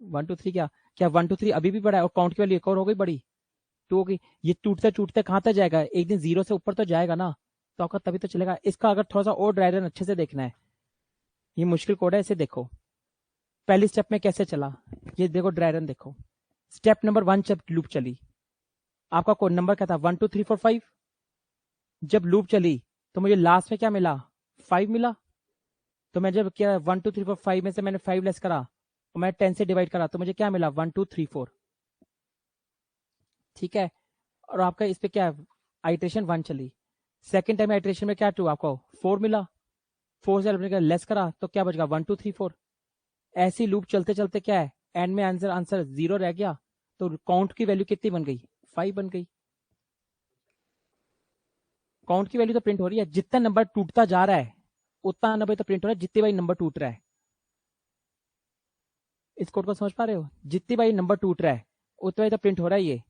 1 2 3 क्या 1 2 3 अभी भी बड़ा है, और काउंट की वैल्यू एक और हो गई बड़ी, 2 हो गई। ये टूटते टूटते कहाँ तक जाएगा? एक दिन 0 से ऊपर तो जाएगा ना, तो आपका तभी तो चलेगा। इसका अगर थोड़ा सा और ड्राई रन अच्छे से देखना है, ये मुश्किल कोड है, इसे देखो। पहली स्टेप में कैसे चला, ये देखो ड्राई रन देखो। स्टेप नंबर 1 जब लूप चली, आपका कोड नंबर क्या था? 1 2 3 4 5। जब लूप चली तो मुझे लास्ट में क्या मिला? 5 मिला। तो मैं जब क्या 1 2 3 4 5 में से मैंने 5 लेस करा और मैं 10 से डिवाइड करा, तो मुझे क्या मिला? 1 2 3 4। ठीक है, और आपका इस पे क्या? आइट्रेशन 1 चली। सेकेंड टाइम आइट्रेशन में क्या टू आपको 4 मिला। 4 से आपने लेस करा तो क्या बच गया? 1 2 3 4। ऐसी लूप चलते चलते क्या है, एंड में आंसर आंसर 0 रह गया, तो काउंट की वैल्यू कितनी बन गई? 5 बन गई। काउंट की वैल्यू तो प्रिंट हो रही है, जितना नंबर टूटता जा रहा है उतना नंबर तो प्रिंट हो रहा है, जितनी बारी नंबर टूट रहा है। इस कोड को समझ पा रहे हो? जितनी बारी नंबर टूट रहा है उतनी बारी तो प्रिंट हो रहा है ये।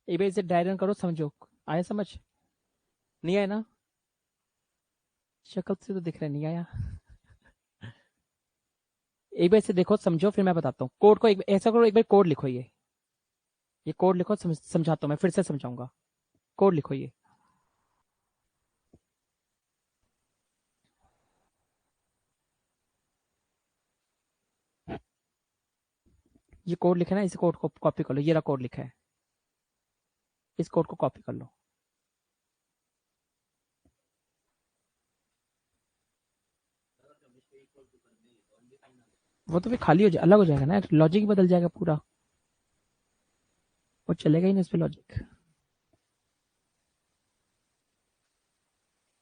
एक बार इसे ड्राई रन करो, समझो। आया समझ? नहीं आया ना? शक्ल से तो दिख रहा है नहीं आया। एक बार इसे देखो, समझो, फिर मैं बताता हूँ कोड को। एक ऐसा करो, एक बार कोड लिखो, ये कोड लिखो, समझाता हूँ मैं, फिर से समझाऊंगा। कोड लिखो ये कोड लिखा है ना, इस कोड को कॉपी कर लो, ये रहा कोड लिखा है, इस कोड को कॉपी कर लो। वो तो फिर खाली हो जाए, अलग हो जाएगा ना, लॉजिक ही बदल जाएगा पूरा, वो चलेगा ही नहीं इस पे लॉजिक।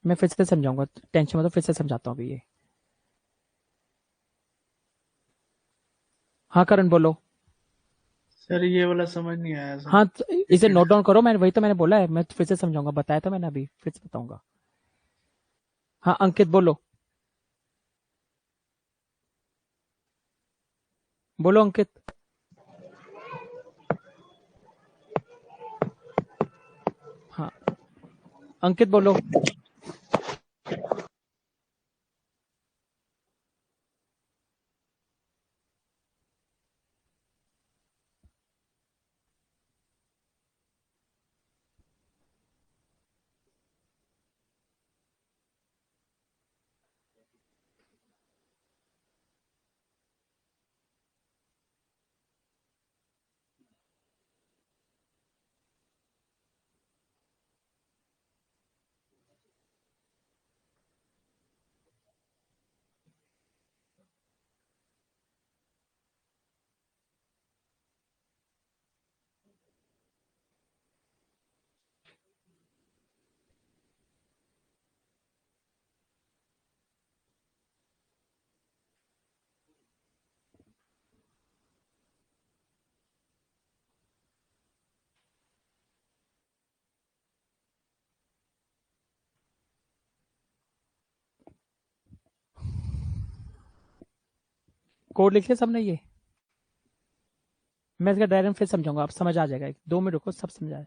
मैं फिर से समझाऊंगा, टेंशन मत, फिर से समझाता हूँ अभी ये। हाँ करण बोलो। सर ये वाला समझ नहीं आया सर। हाँ तो इसे नोट डाउन करो, मैंने वही तो मैंने बोला है, मैं फिर से समझाऊंगा, बताया था मैंने, अभी फिर से बताऊंगा। हाँ अंकित बोलो, बोलो अंकित। हाँ अंकित बोलो। कोड लिख लिया सबने ये? मैं इसका डायग्राम फिर समझाऊंगा, आप समझ आ जाएगा, 2 मिनट रुको, सब समझ आएगा।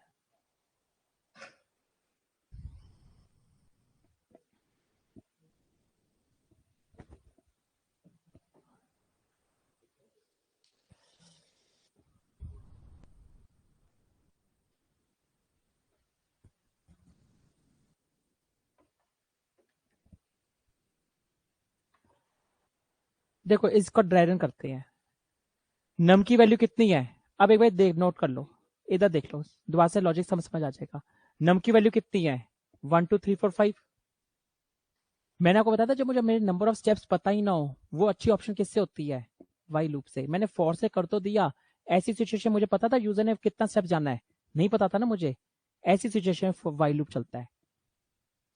देखो इसको ड्राई रन करते हैं। नम की वैल्यू कितनी है? अब एक बार देख, नोट कर लो, इधर देख लो, दोबारा से लॉजिक समझ आ जाएगा। नम की वैल्यू कितनी है? 1 2 3 4 5। मैंने आपको बताया था जब मुझे मेरे नंबर ऑफ स्टेप्स पता ही ना हो, वो अच्छी ऑप्शन किससे होती है? वाई लूप से। मैंने फॉर से कर तो दिया, ऐसी सिचुएशन मुझे पता था यूजर ने कितना स्टेप जाना है, नहीं पता था ना मुझे, ऐसी सिचुएशन में वाई लूप चलता है।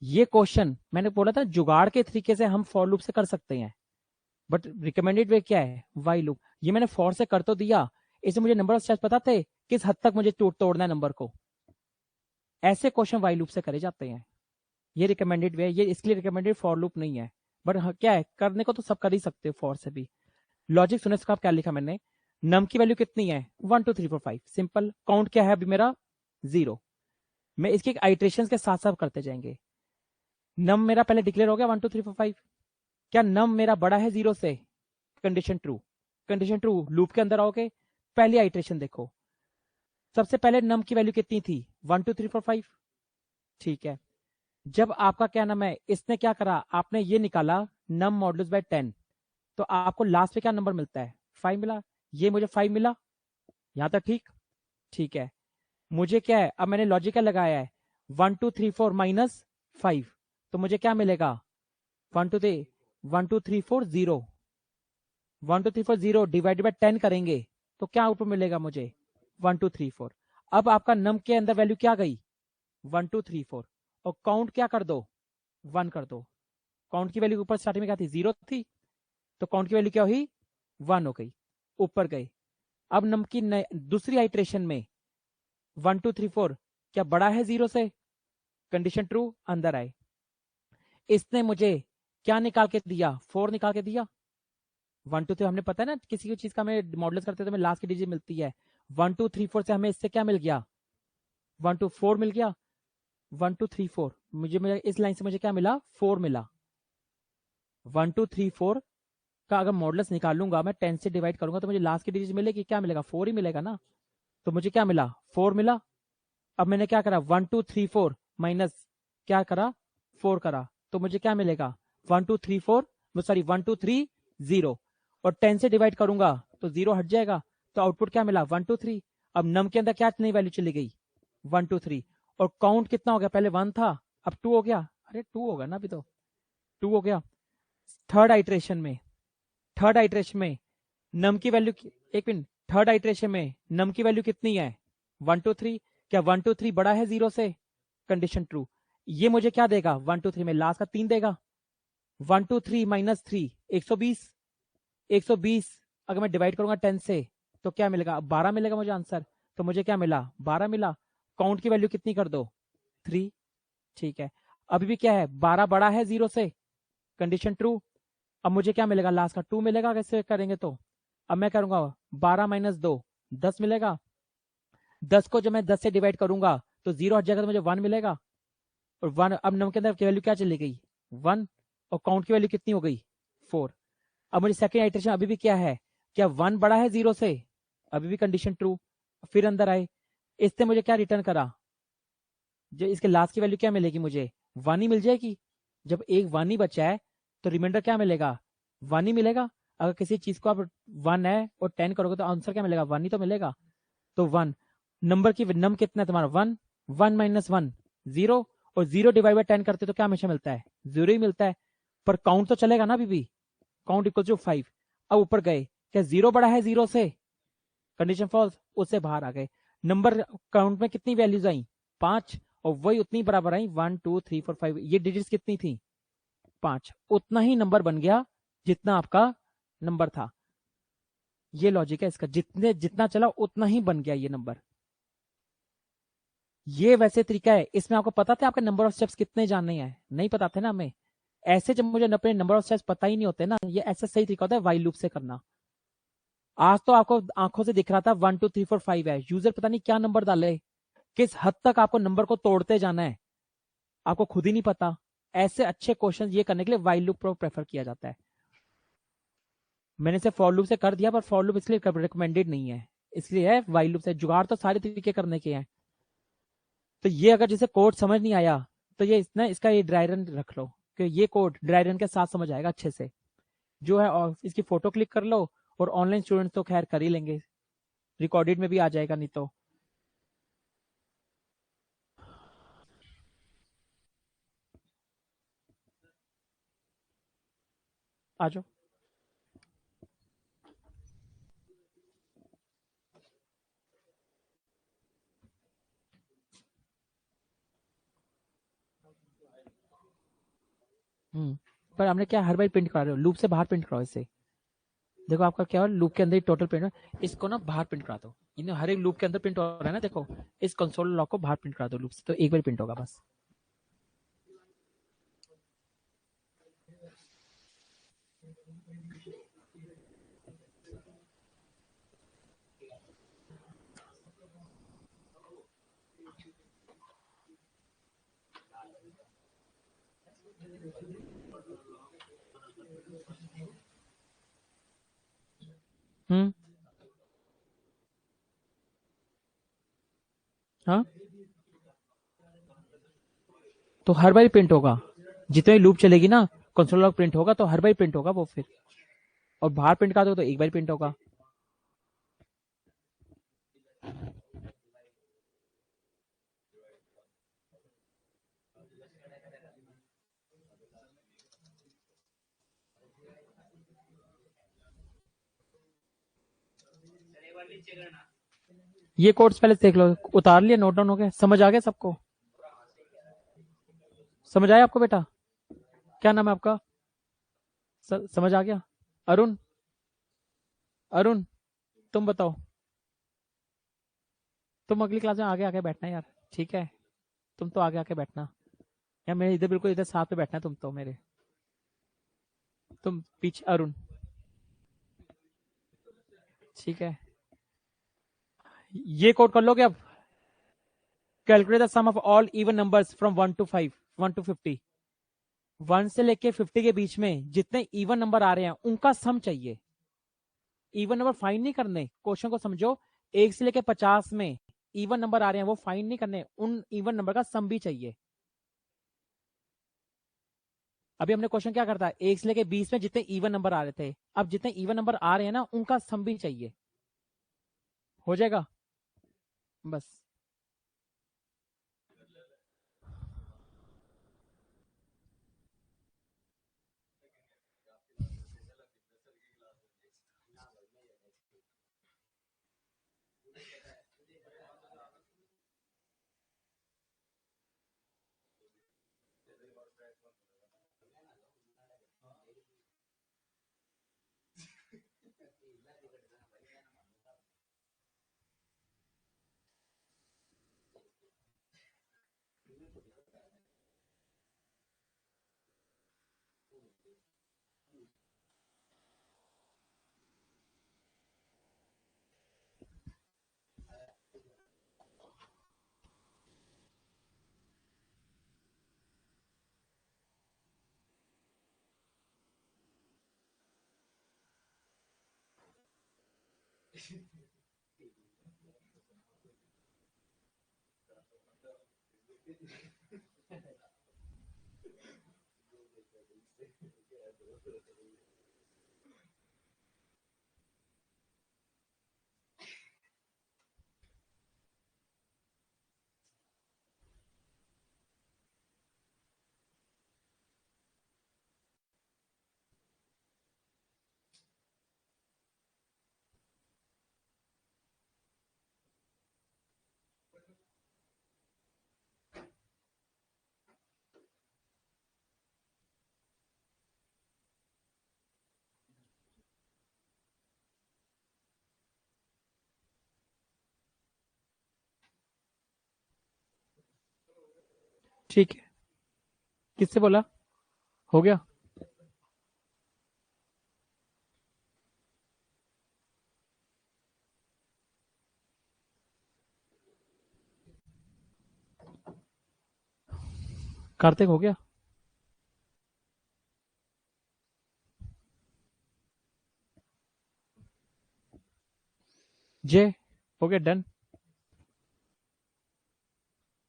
ये क्वेश्चन मैंने बोला था जुगाड़ के तरीके से हम फॉर लूप से कर सकते हैं, बट रिकमेंडेड वे क्या है? Y loop. ये मैंने फॉर से कर तो दिया, इसमें मुझे नंबर ऑफ स्टेप्स पता थे किस हद तक मुझे तोड़ना है नंबर को। ऐसे क्वेश्चन वाई लूप से करे जाते हैं। ये रिकमेंडेड वे है, ये इसके लिए रिकमेंडेड फॉर लूप नहीं है, बट क्या है, करने को तो सब कर ही सकते हो फॉर से भी। लॉजिक सुने इसका, क्या लिखा मैंने? नम की वैल्यू कितनी है? 1 2 3 4 5। सिंपल। काउंट क्या है अभी मेरा? 0। मैं इसके आइट्रेशन के साथ साथ करते जाएंगे। नम मेरा पहले डिक्लेयर हो गया 1 2 3 4 5। क्या नम मेरा बड़ा है 0 से? Condition true. Condition true, loop के अंदर आओगे, पहली आइट्रेशन देखो, सबसे पहले नम की वैल्यू कितनी थी? 1 2 3 4 5। ठीक है। जब आपका क्या नाम है, इसने क्या करा, आपने ये निकाला नम मॉडुलस बाय 10, तो आपको लास्ट में क्या नंबर मिलता है? 5 मिला। ये मुझे 5 मिला, यहां तक ठीक? ठीक है। मुझे क्या है, अब मैंने लॉजिकल लगाया है 1 2 3 4 माइनस 5, तो मुझे क्या मिलेगा? 1 2 3 1 2 3 4 0। 1 2 3 4 0 डिवाइडेड बाय 10 करेंगे तो क्या आउटपुट मिलेगा मुझे? 1 2 3 4। अब आपका नम के अंदर वैल्यू क्या गई? 1 2 3 4। और काउंट क्या कर दो? 1 कर दो। काउंट की वैल्यू ऊपर स्टार्टिंग में क्या थी? 0 थी, तो काउंट की वैल्यू क्या हुई? 1 हो गई, ऊपर गई। अब नम की दूसरी आइट्रेशन में 1 2 3 4 क्या बड़ा है 0 से? कंडीशन ट्रू, अंदर आए। इसने मुझे क्या निकाल के दिया? 4 निकाल के दिया। 1 2 3 हमने पता है ना, किसी भी चीज का हमें मॉडल्स करते हैं तो हमें लास्ट की डिजिट मिलती है। 1 2 3 4 से हमें इससे क्या मिल गया? 1 2 4 मिल गया। 1 2 3 4 मुझे इस लाइन से मुझे क्या मिला? 4 मिला। 1 2 3 4 का अगर मॉडल्स निकालूंगा मैं, 10 से डिवाइड करूंगा तो मुझे लास्ट की डिजिट मिलेगी, क्या मिलेगा? 4 ही मिलेगा ना। तो मुझे क्या मिला? 4 मिला। अब मैंने क्या करा? 1 2 3 4 माइनस क्या करा? 4 करा, तो मुझे क्या मिलेगा? 1 2 3 4 सॉरी 1 2 3 0। और 10 से डिवाइड करूंगा तो 0 हट जाएगा, तो आउटपुट क्या मिला? 1 2 3। अब नम के अंदर क्या नई वैल्यू चली गई? 1 2 3। और काउंट कितना हो गया? पहले 1 था, अब 2 हो गया। अरे 2 होगा ना अभी तो, 2 हो गया। थर्ड आइट्रेशन में नम की वैल्यू, एक मिनट, थर्ड आइट्रेशन में नम की वैल्यू कितनी है? 1 2 3। क्या 1 2 3 बड़ा है 0 से? Condition true. ये मुझे क्या देगा? 1 2 3 में लास्ट का 3 देगा। 1 2 3 माइनस 3 120। 120 अगर मैं डिवाइड करूंगा 10 से तो क्या मिलेगा? 12 मिलेगा मुझे आंसर। तो मुझे क्या मिला? 12 मिला। काउंट की वैल्यू कितनी कर दो? 3। ठीक है। अभी भी क्या है? 12 बड़ा है 0 से, कंडीशन ट्रू। अब मुझे क्या मिलेगा? लास्ट का 2 मिलेगा। कैसे करेंगे तो, अब मैं करूंगा 12 माइनस 2 10 मिलेगा। 10 को जब मैं 10 से डिवाइड करूंगा तो 0 हट जाएगा, तो मुझे 1 मिलेगा। और 1, अब नम के अंदर की वैल्यू क्या चली गई? 1। और काउंट की वैल्यू कितनी हो गई? 4। अब मुझे सेकंड आइट्रेशन अभी भी क्या है? क्या 1 बड़ा है 0 से? अभी भी कंडीशन ट्रू। फिर अंदर आए, इससे मुझे क्या रिटर्न करा? जो इसके लास्ट की वैल्यू क्या मिलेगी मुझे? 1 ही मिल जाएगी। जब एक 1 ही बचा है तो रिमाइंडर क्या मिलेगा? 1 ही मिलेगा। अगर किसी चीज को आप 1 है और 10 करोगे तो आंसर क्या मिलेगा? 1 ही तो मिलेगा। तो 1 नंबर की नम कितना है तुम्हारा? 1। 1 माइनस 1 0। और 0 डिवाइड बाय 10 करते तो क्या हमेशा मिलता है? 0 ही मिलता है। पर काउंट तो चलेगा ना अभी भी। Count equal to 5। अब ऊपर गए, क्या 0 बड़ा है 0 से? कंडीशन फॉल्स, उससे बाहर आ गए। नंबर काउंट में कितनी वैल्यूज आई? 5। और वही उतनी बराबर आई 1 2 3 4 5। ये डिजिट्स कितनी थी? 5। उतना ही नंबर बन गया जितना आपका नंबर था। ये लॉजिक है इसका, जितना चला उतना ही बन गया ये नंबर। ये वैसे तरीका है। इसमें आपको पता था आपके नंबर ऑफ स्टेप्स कितने जानने हैं? नहीं पता थे ना हमें। ऐसे जब मुझे अपने नंबर ऑफ स्टेप्स पता ही नहीं होते ना, ये ऐसा सही तरीका होता है वाइल लूप से करना। आज तो आपको आंखों से दिख रहा था 1 2 3 4 5 है, यूजर पता नहीं क्या नंबर डाले, किस हद तक आपको नंबर को तोड़ते जाना है आपको खुद ही नहीं पता। ऐसे अच्छे क्वेश्चन ये करने के लिए वाइल लूप प्रेफर किया जाता है। मैंने इसे फॉर लूप से कर दिया, पर फॉर लूप इसलिए रिकमेंडेड नहीं है, इसलिए है वाइल लूप से। जुगाड़ तो सारे तरीके करने के हैं। तो ये अगर जैसे कोड समझ नहीं आया तो ये इसका ये ड्राई रन रख लो, कि ये कोड ड्राई रन के साथ समझ आएगा अच्छे से। जो है और इसकी फोटो क्लिक कर लो, और ऑनलाइन स्टूडेंट तो खैर कर ही लेंगे, रिकॉर्डेड में भी आ जाएगा नहीं तो। आ जाओ। पर हमने क्या हर बार प्रिंट करा रहे हो, लूप से बाहर प्रिंट कराओ इसे। देखो आपका क्या हो, लूप के अंदर ही टोटल प्रिंट हो, इसको ना बाहर प्रिंट करा दो। हर एक लूप के अंदर प्रिंट हो रहा है ना, देखो इस कंसोल लॉक को बाहर प्रिंट करा दो लूप से, तो एक बार प्रिंट होगा बस। हम्म। हाँ, तो हर बार प्रिंट होगा, जितने लूप चलेगी ना कंसोल लॉक प्रिंट होगा, तो हर बार प्रिंट होगा वो फिर। और बाहर प्रिंट करा दो तो एक बार प्रिंट होगा। ये कोड्स पहले देख लो, उतार लिया, नोट डाउन हो गया, समझ आ गया सबको? समझ आया आपको बेटा? क्या नाम है आपका? समझ आ गया? अरुण, अरुण, तुम बताओ। तुम अगली क्लास में आगे आके बैठना यार, ठीक है? तुम तो आगे आके बैठना यार, मेरे इधर बिल्कुल इधर साथ में बैठना तुम तो मेरे। तुम पीछे अरुण, ठीक है? ये कोड कर लोगे अब? Calculate the sum of all even numbers from 1 to 5, 1 to 50। 1 से लेके 50 के बीच में जितने इवन नंबर आ रहे हैं उनका सम चाहिए। इवन नंबर फाइंड नहीं करने, क्वेश्चन को समझो। 1 से लेके 50 में इवन नंबर आ रहे हैं, वो फाइंड नहीं करने, उन इवन नंबर का सम भी चाहिए। अभी हमने क्वेश्चन क्या करता है, 1 से लेके 20 में जितने इवन नंबर आ रहे थे, अब जितने इवन नंबर आ रहे हैं ना उनका सम भी चाहिए। हो जाएगा बस। ठीक है, किससे बोला? हो गया। कार्तिक हो गया? जे हो गया डन?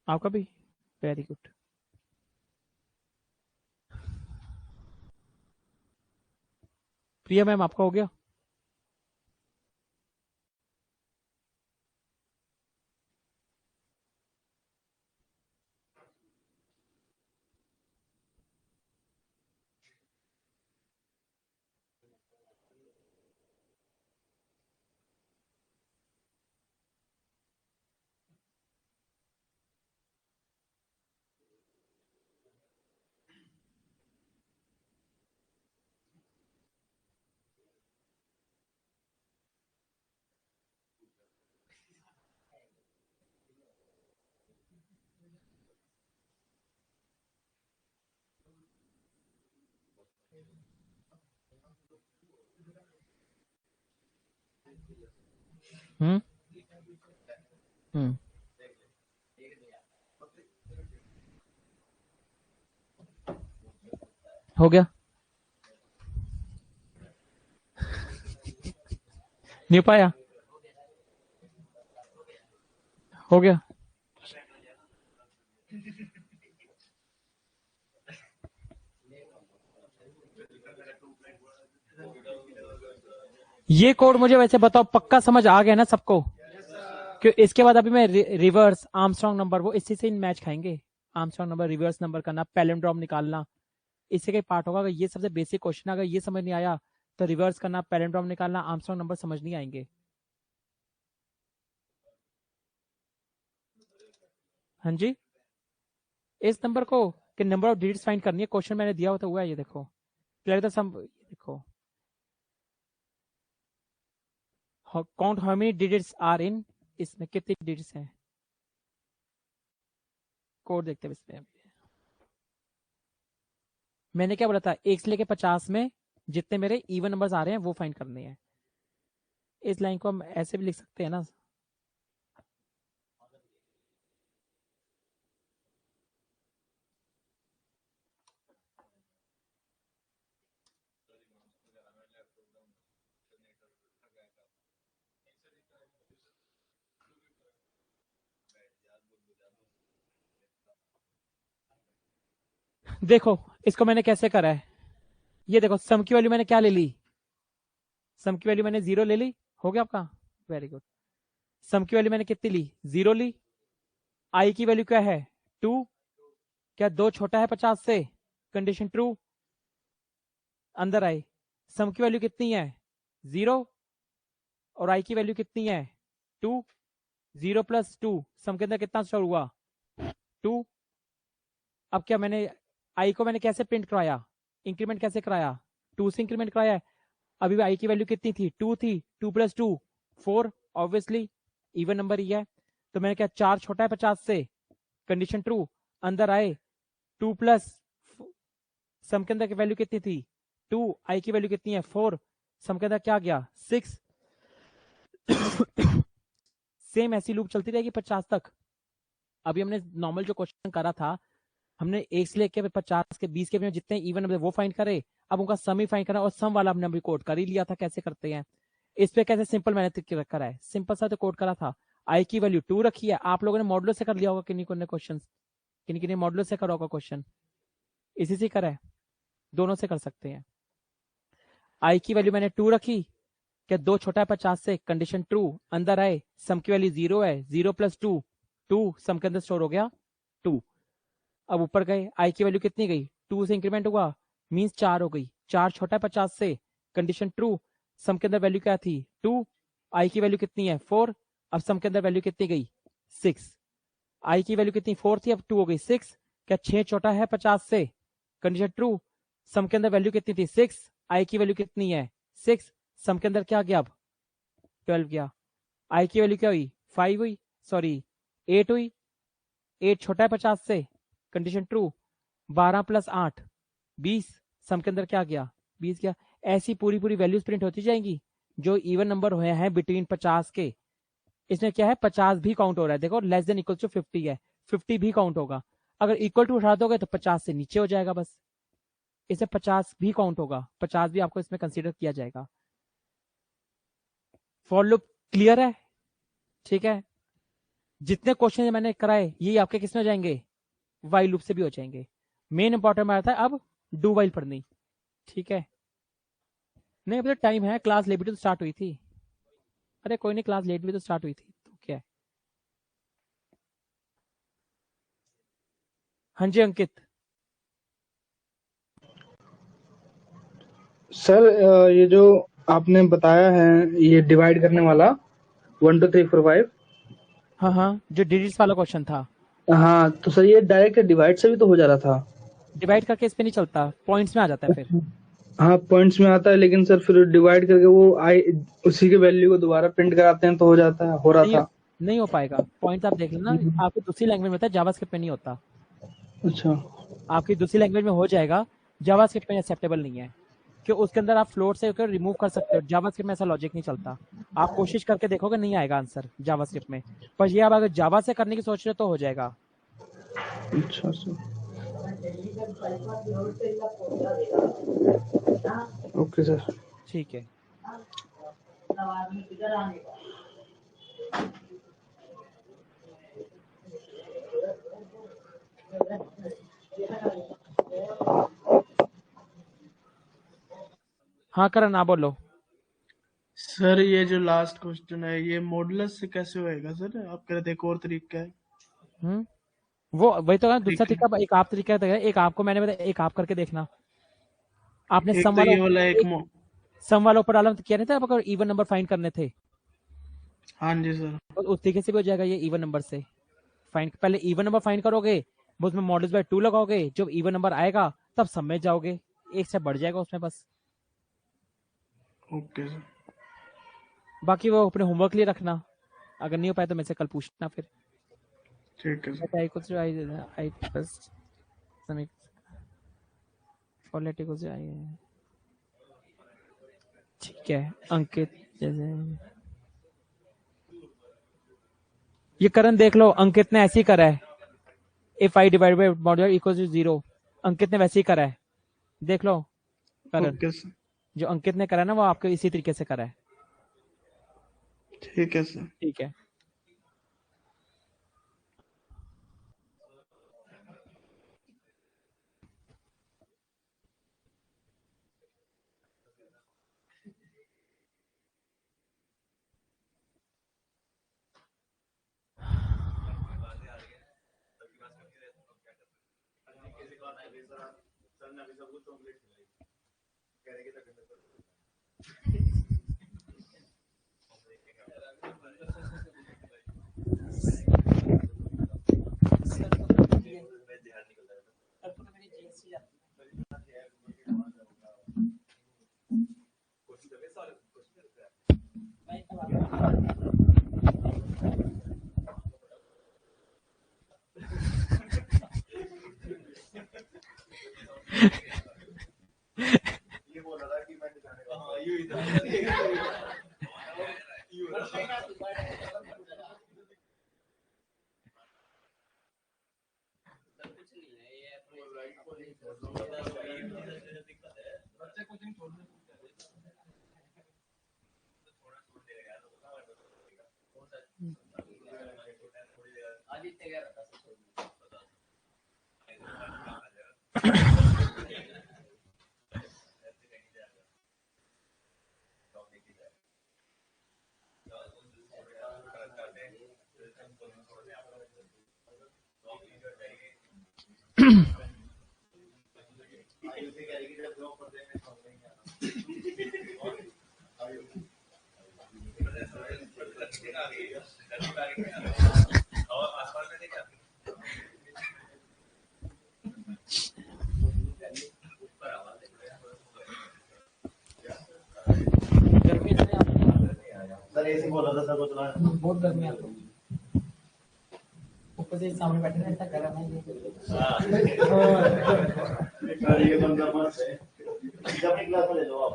आपका भी? Very good. प्रिया मैम आपका हो गया? हम्म हम्म हो गया? नहीं हो पाया? हो गया? ये कोड मुझे वैसे बताओ, पक्का समझ आ गया ना सबको? क्यों इसके बाद अभी मैं रिवर्स आर्मस्ट्रॉन्ग नंबर, वो इसी से मैच खाएंगे। आर्मस्ट्रॉन्ग नंबर, रिवर्स नंबर करना, पैलिंड्रोम निकालना, इससे का पार्ट होगा। अगर ये सबसे बेसिक क्वेश्चन, अगर ये समझ नहीं आया तो रिवर्स करना, पैलिंड्रोम निकालना, आर्मस्ट्रॉन्ग नंबर समझ नहीं आएंगे। हाँ जी, इस नंबर को कि नंबर ऑफ डिजिट्स फाइंड करनी है, क्वेश्चन मैंने दिया हुआ तो हुआ है, ये देखो क्लियर था सम, देखो count how many digits are in, इसमें कितनी डिजिट्स हैं, कोड देखते हैं इसमें। मैंने क्या बोला था, 1 से लेके 50 में जितने मेरे इवन नंबर्स आ रहे हैं वो फाइंड करने हैं। इस लाइन को हम ऐसे भी लिख सकते हैं ना, देखो इसको मैंने कैसे करा है, ये देखो सम की वैल्यू मैंने क्या ले ली, सम की वैल्यू मैंने 0 ले ली, हो गया आपका, वेरी गुड। सम की वैल्यू मैंने कितनी ली, 0 ली। आई की वैल्यू क्या है, 2, क्या 2 छोटा है 50 से, कंडीशन ट्रू, अंदर आए। सम की वैल्यू कितनी है, 0, और आई की वैल्यू कितनी है, 2, 0 प्लस 2, सम के अंदर कितना स्टोर हुआ, 2। अब क्या मैंने आई को मैंने कैसे प्रिंट कराया, इंक्रीमेंट कैसे कराया, 2 से इंक्रीमेंट कराया है। अभी भी आई की वैल्यू कितनी थी, 2 थी, 2 प्लस 2 4, ऑब्वियसली इवन नंबर ही है। तो मैंने क्या, 4 छोटा है 50 से, कंडीशन ट्रू, अंदर आए, 2 प्लस सम के अंदर की वैल्यू कितनी थी, 2, आई की वैल्यू कितनी है 4, सम के अंदर क्या गया 6। सेम ऐसी लूप चलती रहेगी 50 तक। अभी हमने नॉर्मल जो क्वेश्चन करा था, हमने 1 से लेके 50 के 20 के भी जितने इवन नंबर वो फाइंड करे, अब उनका सम ही फाइंड करना, और सम वाला हमने अभी कोड कर ही लिया था कैसे करते हैं। इस पे कैसे सिंपल मैंने करा है, सिंपल सा तो कोड करा था। आई की वैल्यू 2 रखी है, आप लोगों ने मॉडुलो से कर लिया होगा, किन्हीं ने क्वेश्चन, किन्हीं किन्हीं मॉडुलो से करा होगा क्वेश्चन, इसी से करा है, दोनों से कर सकते हैं। आई की वैल्यू मैंने 2 रखी, क्या 2 छोटा है 50 से, कंडीशन ट्रू, अंदर आए, सम की वैल्यू 0 है, 0 प्लस 2 2, सम के अंदर स्टोर हो गया 2। अब ऊपर गए, आई की वैल्यू कितनी गई, 2 से इंक्रीमेंट हुआ, मीन्स 4 हो गई, 4 छोटा है 50 से, कंडीशन ट्रू, सम के अंदर वैल्यू क्या थी 2, आई की वैल्यू कितनी है 4, अब सम के अंदर वैल्यू कितनी गई 6। आई की वैल्यू कितनी 4 थी, अब 2 हो गई 6, क्या 6 छोटा है 50 से, कंडीशन ट्रू, सम के अंदर वैल्यू कितनी थी 6, आई की वैल्यू कितनी है 6, सम के अंदर क्या गया अब 12 गया, आई की वैल्यू क्या हुई 5 हुई, सॉरी 8 हुई, 8 छोटा है 50 से, कंडीशन ट्रू, 12 प्लस 8 20, सम के अंदर क्या गया 20 गया। ऐसी पूरी पूरी वैल्यूज प्रिंट होती जाएंगी जो इवन नंबर हुए हैं बिटवीन 50 के। इसमें क्या है 50 भी काउंट हो रहा है, देखो लेस देन इक्वल टू 50 है, 50 भी काउंट होगा। अगर इक्वल टू उठा दोगे तो 50 से नीचे हो जाएगा बस, इसे 50 भी काउंट होगा, 50 भी आपको इसमें कंसीडर किया जाएगा। फॉर लूप क्लियर है? ठीक है, जितने क्वेश्चन मैंने कराए ये आपके किस में हो जाएंगे, वाइल लूप से भी हो जाएंगे। मेन इंपॉर्टेंट में आता है अब डू वाइल पढ़नी। ठीक है, नहीं अभी तो टाइम है, क्लास लेट भी तो स्टार्ट हुई थी। अरे कोई नहीं, क्लास लेट भी तो स्टार्ट हुई थी तो क्या है। हाँ जी अंकित। सर ये जो आपने बताया है ये डिवाइड करने वाला 1 2 3 4 5, हाँ हाँ, जो डिजिट्स वाला क्वेश्चन था। हाँ तो सर ये डायरेक्ट डिवाइड से भी तो हो जा रहा था। डिवाइड करके इस पे नहीं चलता, पॉइंट्स में आ जाता है फिर। हाँ पॉइंट्स में आता है, लेकिन सर फिर डिवाइड करके वो आई उसी के वैल्यू को दोबारा प्रिंट कराते हैं तो हो जाता है, हो रहा नहीं, था। नहीं हो पाएगा। पॉइंट्स आप देख लेना, आपकी दूसरी लैंग्वेज में होता है, जावास्क्रिप्ट में नहीं होता। अच्छा आपकी दूसरी लैंग्वेज में हो जाएगा, जावास्क्रिप्ट में एक्सेप्टेबल नहीं है कि उसके अंदर आप फ्लोट से होकर रिमूव कर सकते हो। जावास्क्रिप्ट में ऐसा लॉजिक नहीं चलता। आप कोशिश करके देखोगे नहीं आएगा आंसर जावास्क्रिप्ट में, पर ये आप अगर जावा से करने की सोच रहे हो तो हो जाएगा। अच्छा सर, ओके सर। ठीक है। हाँ करण, आप बोलो। सर ये जो लास्ट क्वेश्चन है ये मॉडुलस से कैसे होएगा सर? आप कह रहे थे एक और तरीका है। वो वही तो है, दूसरा ठीक है, तरीका एक आप तरीका है, एक आपको मैंने बताया, एक आप करके देखना। आपने एक सम तो वाला ये वाला एक सम वाला ऊपर डाला तो किया नहीं था, आपको इवन नंबर फाइंड करने थे। हाँ जी सर। और उस तरीके से भी हो जाएगा ये इवन नंबर से फाइंड। पहले इवन नंबर फाइंड करोगे, उसमें मॉडल्स बाय 2 लगाओगे, जब इवन नंबर आएगा तब सम में जाओगे, एक से बढ़ जाएगा उसमें बस। Okay sir. बाकी वो अपने होमवर्क लिए रखना, अगर नहीं हो पाए तो मेरे से कल पूछना फिर। ठीक है सर। आई कुछ आई बस क्वालिटी कुछ आई। ठीक है अंकित, जैसे ये करण देख लो, अंकित ने ऐसे ही करा है, if I divide by modular equals to 0। Ankit ने वैसे ही करा है, देख लो करण। Okay sir. जो अंकित ने करा है ना वो आपके इसी तरीके से करा है। ठीक है सर। ठीक है। बहुत गर्मी आ रही है, ऊपर से सामने बैठे ना, इतना गर्म है ये बंदा मस्त है। अपनी क्लास में ले लो आप।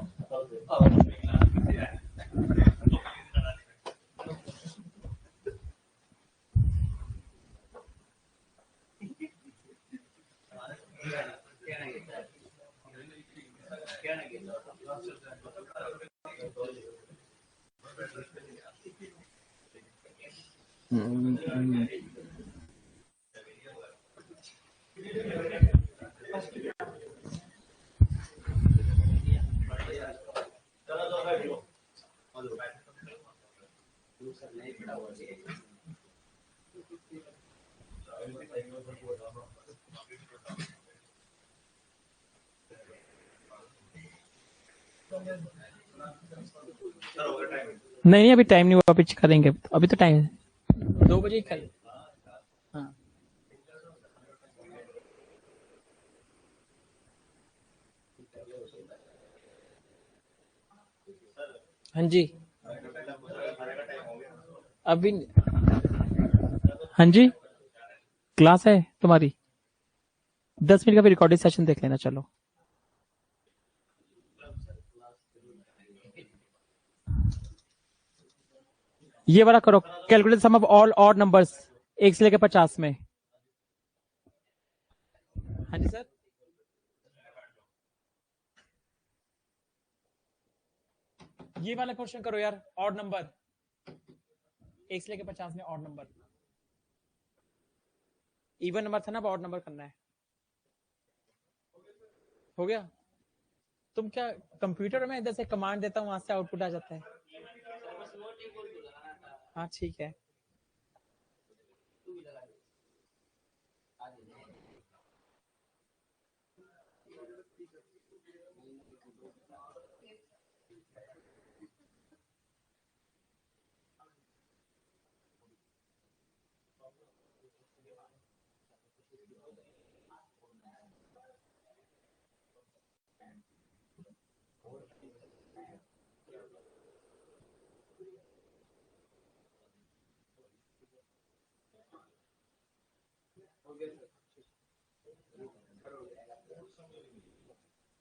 नहीं अभी टाइम नहीं हुआ, अभी करेंगे, अभी तो टाइम है 2 बजे ही कर। हाँ हाँ जी अभी हाँ जी क्लास है तुम्हारी 10 मिनट का भी रिकॉर्डिंग सेशन देख लेना। चलो ये वाला करो, calculate sum of all odd numbers 1 से लेकर 50 में। हाँ जी सर ये वाला क्वेश्चन करो यार, ऑड नंबर 1 से लेकर 50 में ऑड नंबर। इवन नंबर था ना, अब ऑड नंबर करना है। हो गया? तुम क्या कंप्यूटर में इधर से कमांड देता हूँ, वहां से आउटपुट आ जाता है। हाँ ठीक है।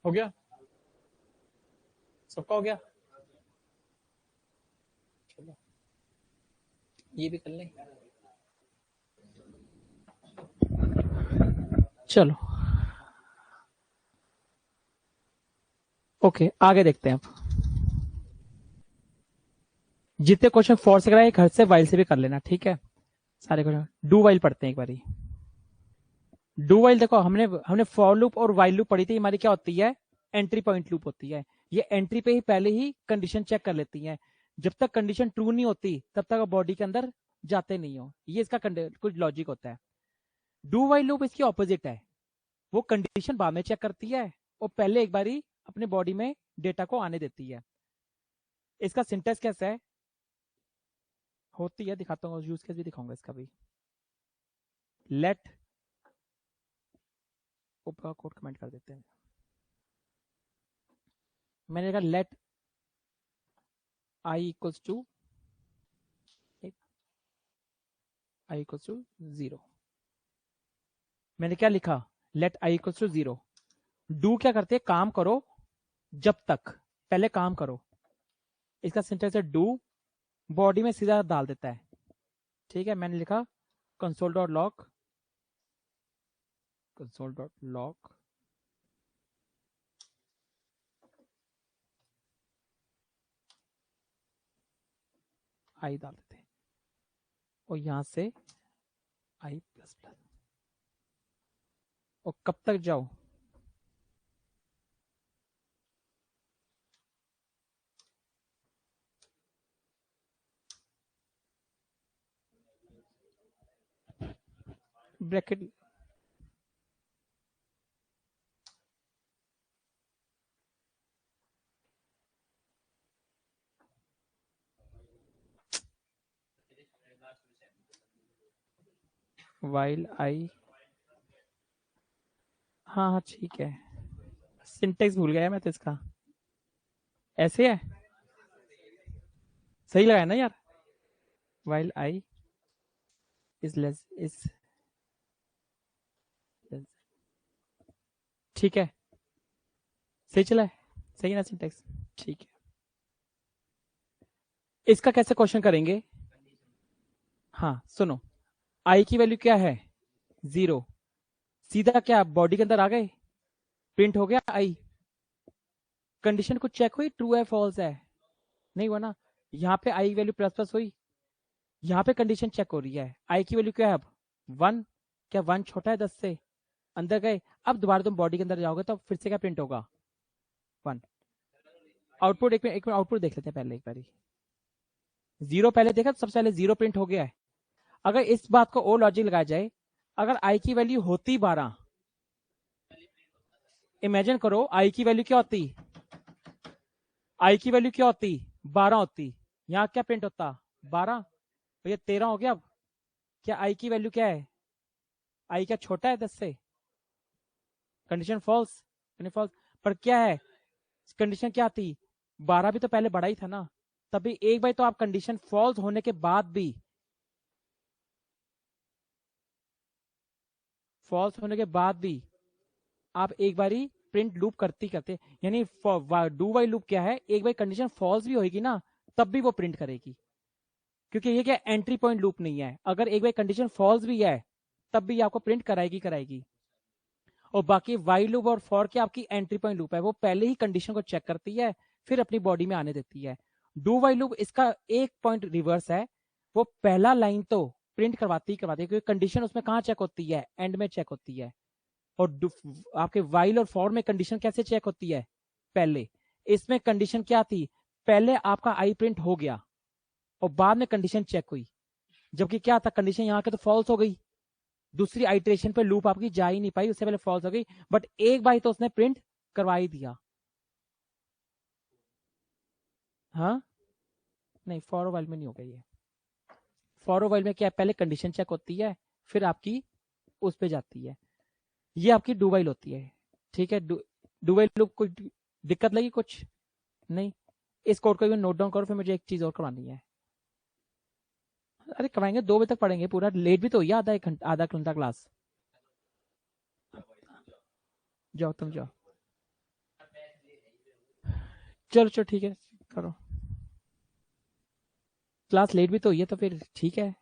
हो गया? सबका हो गया? चलो ये भी कर लें। चलो ओके आगे देखते हैं। अब जितने क्वेश्चन फॉर से कराए घर से वाइल से भी कर लेना, ठीक है? सारे क्वेश्चन डू वाइल पढ़ते हैं एक बारी। डू वाइल देखो, हमने फॉर लूप और वाइल लूप पढ़ी थी। हमारी क्या होती है? एंट्री पॉइंट लूप होती है। ये एंट्री पे ही पहले ही कंडीशन चेक कर लेती है। जब तक कंडीशन ट्रू नहीं होती तब तक बॉडी के अंदर जाते नहीं हो। ये इसका कुछ लॉजिक होता है। डू वाइल लूप इसकी ऑपोजिट है। वो कंडीशन बाद में चेक करती है और पहले एक बारी अपने बॉडी में डेटा को आने देती है। इसका सिंटेक्स कैसा है होती है दिखाता हूँ, यूज केस भी दिखाऊंगा इसका भी। लेट ऊपर कोड कमेंट कर देते हैं। मैंने कहा let I equals to I equals to 0। मैंने क्या लिखा? Let I equals to 0। Do क्या करते हैं? काम करो जब तक, पहले काम करो। इसका सिंटेक्स है डू, बॉडी में सीधा डाल देता है, ठीक है? मैंने लिखा कंसोल डॉट लॉग आई डाल देते हैं और यहां से आई प्लस प्लस। और कब तक जाओ? ब्रैकेट वाइल आई, हाँ हाँ ठीक है। सिंटेक्स भूल गया मैं तो इसका। ऐसे है, सही लगाया ना यार? While I is less is, ठीक है? सही चला है? सही ना सिंटेक्स? ठीक है। इसका कैसे क्वेश्चन करेंगे? हाँ सुनो, आई की वैल्यू क्या है? 0। सीधा क्या बॉडी के अंदर आ गए, प्रिंट हो गया आई। कंडीशन कुछ चेक हुई, ट्रू है फॉल्स है? नहीं हुआ ना। यहाँ पे आई वैल्यू प्लस प्लस हुई, यहाँ पे कंडीशन चेक हो रही है, आई की वैल्यू क्या है अब 1, क्या 1 छोटा है 10 से, अंदर गए, अब दोबारा तुम बॉडी के अंदर जाओगे तो फिर से क्या प्रिंट होगा 1। आउटपुट एक मिनट आउटपुट देख लेते हैं पहले एक बारी। 0 पहले देखा, सबसे पहले 0 प्रिंट हो गया है। अगर इस बात को और लॉजिक लगाया जाए, अगर आई की वैल्यू होती 12, इमेजिन करो आई की वैल्यू क्या होती, आई की वैल्यू क्या होती 12 होती, यहां क्या प्रिंट होता 12, तो ये 13 हो गया। अब क्या आई की वैल्यू क्या है, आई क्या छोटा है 10 से, कंडीशन फॉल्स, फॉल्स। पर क्या है कंडीशन क्या थी, 12 भी तो पहले बड़ा ही था ना, तभी एक बार तो आप कंडीशन फॉल्स होने के बाद भी, फॉल्स होने के बाद भी आप एक बारी प्रिंट लूप करते, यानी डू वाइल लूप क्या है, एक बार कंडीशन फॉल्स भी होगी ना तब भी वो प्रिंट करेगी, क्योंकि ये क्या एंट्री पॉइंट लूप नहीं है। अगर एक बार कंडीशन फॉल्स भी है तब भी आपको प्रिंट कराएगी। और बाकी वाइल लूप और फॉर की आपकी एंट्री पॉइंट लूप है, वो पहले ही कंडीशन को चेक करती है फिर अपनी बॉडी में आने देती है। डू वाइल लूप इसका एक पॉइंट रिवर्स है, वो पहला लाइन तो प्रिंट करवाती है, क्योंकि कंडीशन उसमें कहाँ चेक होती है, एंड में चेक होती है। और आपके वाइल और फॉर में कंडीशन कैसे चेक होती है, पहले। इसमें कंडीशन क्या थी, पहले आपका आई प्रिंट हो गया और बाद में कंडीशन चेक हुई, जबकि क्या था कंडीशन यहाँ के तो फॉल्स हो गई, दूसरी आइट्रेशन पे लूप आपकी जा ही नहीं पाई, उससे पहले फॉल्स हो गई, बट एक बार तो उसने प्रिंट करवा ही दिया। हाँ नहीं, फॉर वाइल में नहीं होगा ये। फॉर वाइल में क्या है, पहले कंडीशन चेक होती है फिर आपकी उस पे जाती है, ये आपकी डू वाइल होती है। ठीक है, डू वाइल लूप कोई दिक्कत लगी कुछ नहीं, इस कोड को भी नोट डाउन करो, फिर मुझे एक चीज और करवानी है। अरे करवाएंगे, 2 बजे तक पढ़ेंगे पूरा, लेट भी तो हुई आधा घंटा क्लास। जाओ तुम जाओ, चलो ठीक है करो, क्लास लेट भी तो हुई है तो फिर ठीक है।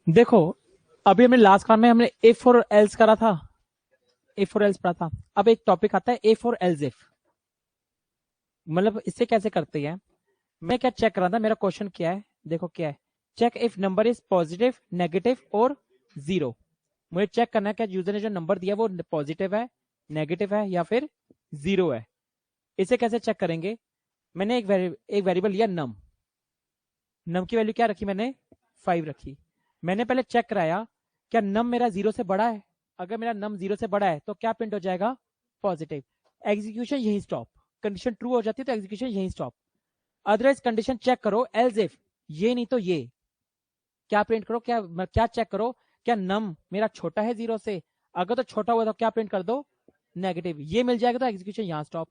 देखो अभी हमने लास्ट क्लास में हमने इफ और एल्स करा था, इफ और एल्स पढ़ा था। अब एक टॉपिक आता है इफ और एल्स इफ, मतलब इससे कैसे करते हैं। मैं क्या चेक कर रहा था, मेरा क्वेश्चन क्या है, देखो क्या है, check if number is positive, negative और 0। मुझे चेक करना है क्या यूजर ने जो नंबर दिया वो पॉजिटिव है, नेगेटिव है या फिर 0 है। इसे कैसे चेक करेंगे, मैंने एक वेरिएबल लिया नम, नम की वैल्यू क्या रखी मैंने 5 रखी। मैंने पहले चेक कराया क्या नम मेरा 0 से बड़ा है, अगर मेरा नम 0 से बड़ा है तो क्या प्रिंट हो जाएगा पॉजिटिव, एग्जीक्यूशन यही स्टॉप, कंडीशन ट्रू हो जाती है तो एग्जीक्यूशन यही स्टॉप। अदरवाइज कंडीशन चेक करो एल्स इफ, ये नहीं तो ये, क्या प्रिंट करो, क्या चेक करो, क्या नम मेरा छोटा है 0 से, अगर तो छोटा हुआ तो क्या प्रिंट कर दो, नेगेटिव। ये मिल जाएगा तो एग्जीक्यूशन यहाँ स्टॉप।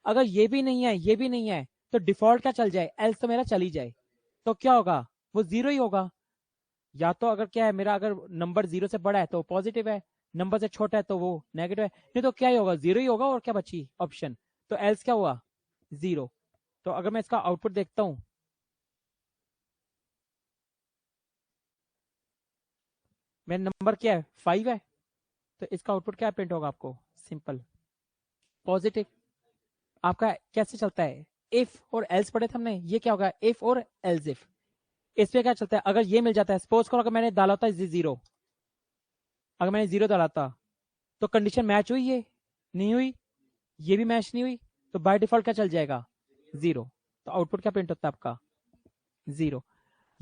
अगर ये भी नहीं है, ये भी नहीं है, तो डिफॉल्ट क्या चल जाए, एल्स तो मेरा चली जाए, तो क्या होगा, वो 0 ही होगा। या तो अगर क्या है मेरा, अगर नंबर 0 से बड़ा है तो पॉजिटिव है, नंबर से छोटा है तो वो नेगेटिव है, नहीं तो क्या ही होगा, 0 ही होगा। और क्या बची ऑप्शन, तो एल्स क्या हुआ, 0। तो अगर मैं इसका आउटपुट देखता हूं, मेरा नंबर क्या है 5 है, तो इसका आउटपुट क्या प्रिंट होगा आपको, सिंपल पॉजिटिव। आपका कैसे चलता है, इफ और एल्स पढ़े थे हमने, ये क्या होगा, इफ और एल्स इफ। इसमें क्या चलता है, अगर ये मिल जाता है, सपोज करो अगर मैंने डाला था 0, अगर मैंने 0 डाला था तो कंडीशन मैच हुई, ये नहीं हुई, ये भी मैच नहीं हुई, तो बाय डिफॉल्ट क्या चल जाएगा, 0। तो आउटपुट क्या प्रिंट होता है आपका, 0।